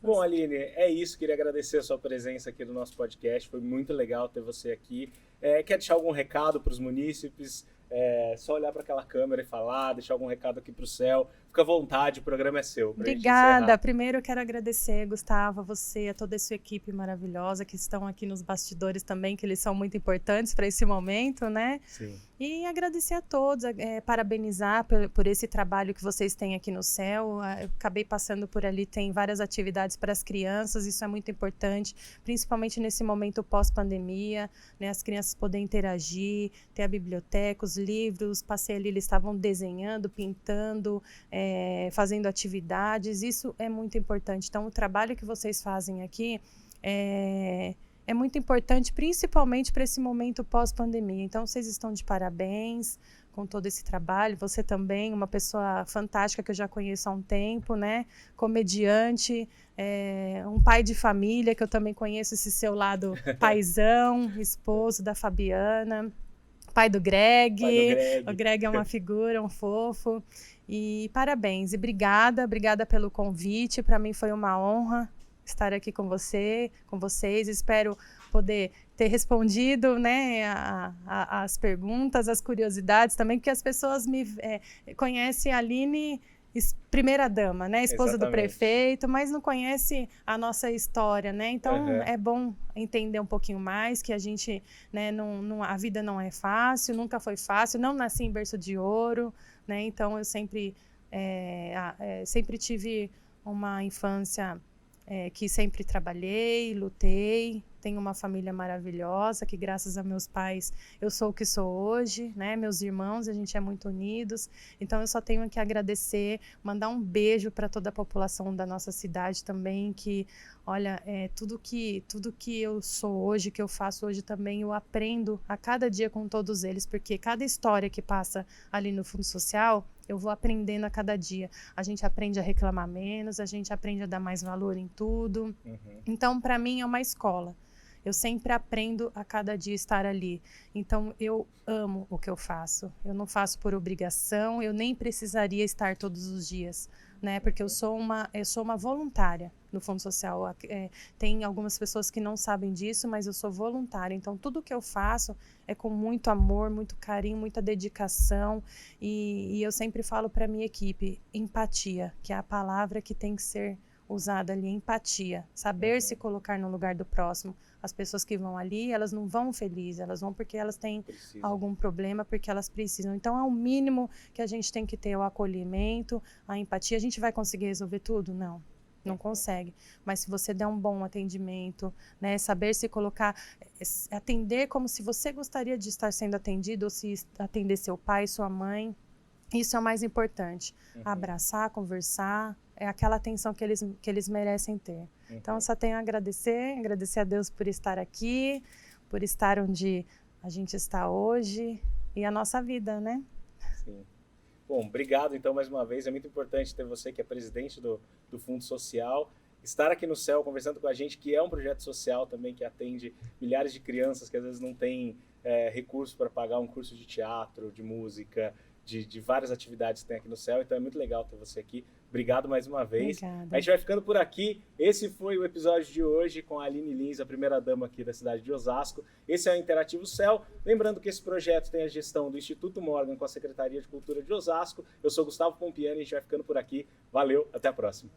Bom, Aline, é isso. Queria agradecer a sua presença aqui no nosso podcast. Foi muito legal ter você aqui. Quer deixar algum recado para os munícipes? Só olhar para aquela câmera e falar, deixar algum recado aqui para o céu. Fica à vontade, o programa é seu. Obrigada. Primeiro eu quero agradecer, Gustavo, a você, a toda a sua equipe maravilhosa que estão aqui nos bastidores também, que eles são muito importantes para esse momento, né? Sim. E agradecer a todos, parabenizar por esse trabalho que vocês têm aqui no céu. Eu acabei passando por ali, tem várias atividades para as crianças, isso é muito importante, principalmente nesse momento pós-pandemia, né? As crianças poderem interagir, ter a biblioteca, os livros, passei ali, eles estavam desenhando, pintando, fazendo atividades, isso é muito importante. Então, o trabalho que vocês fazem aqui é muito importante, principalmente para esse momento pós-pandemia. Então, vocês estão de parabéns com todo esse trabalho. Você também, uma pessoa fantástica que eu já conheço há um tempo, né? Comediante, um pai de família, que eu também conheço esse seu lado paizão, esposo da Fabiana, pai do Greg. O Greg é uma figura, um fofo. E parabéns, e obrigada pelo convite. Para mim foi uma honra estar aqui com vocês. Espero poder ter respondido, né, as perguntas, as curiosidades também, porque as pessoas me conhecem a Aline, primeira dama, né, esposa Exatamente. Do prefeito, mas não conhece a nossa história, né? Então é bom entender um pouquinho mais que a gente, né, a vida não é fácil, nunca foi fácil, não nasci em berço de ouro, né? Então eu sempre tive uma infância que sempre trabalhei, lutei, tenho uma família maravilhosa, que graças a meus pais eu sou o que sou hoje, né? Meus irmãos, a gente é muito unidos, então eu só tenho que agradecer, mandar um beijo para toda a população da nossa cidade também, que, olha, tudo que eu sou hoje, que eu faço hoje também, eu aprendo a cada dia com todos eles, porque cada história que passa ali no Fundo Social, eu vou aprendendo a cada dia. A gente aprende a reclamar menos, a gente aprende a dar mais valor em tudo. Então, para mim, é uma escola. Eu sempre aprendo a cada dia estar ali. Então, eu amo o que eu faço. Eu não faço por obrigação, eu nem precisaria estar todos os dias, né? Porque eu sou uma voluntária no Fundo Social. Tem algumas pessoas que não sabem disso, mas eu sou voluntária. Então, tudo que eu faço é com muito amor, muito carinho, muita dedicação. E eu sempre falo para a minha equipe, empatia, que é a palavra que tem que ser usada ali, empatia. Saber se colocar no lugar do próximo. As pessoas que vão ali, elas não vão felizes, elas vão porque elas têm algum problema, porque elas precisam. Então, é o mínimo que a gente tem que ter, o acolhimento, a empatia. A gente vai conseguir resolver tudo? Não consegue. Mas se você der um bom atendimento, né, saber se colocar, atender como se você gostaria de estar sendo atendido, ou se atender seu pai, sua mãe, isso é o mais importante. Abraçar, conversar, é aquela atenção que eles merecem ter. Então, eu só tenho a agradecer a Deus por estar aqui, por estar onde a gente está hoje e a nossa vida, né? Sim. Bom, obrigado então mais uma vez. É muito importante ter você que é presidente do Fundo Social, estar aqui no CEL conversando com a gente, que é um projeto social também que atende milhares de crianças que às vezes não têm recursos para pagar um curso de teatro, de música, de várias atividades que tem aqui no CEL. Então é muito legal ter você aqui. Obrigado mais uma vez. Obrigada. A gente vai ficando por aqui. Esse foi o episódio de hoje com a Aline Lins, a primeira dama aqui da cidade de Osasco. Esse é o Interativo CEL. Lembrando que esse projeto tem a gestão do Instituto Morgan com a Secretaria de Cultura de Osasco. Eu sou Gustavo Pompiani e a gente vai ficando por aqui. Valeu, até a próxima.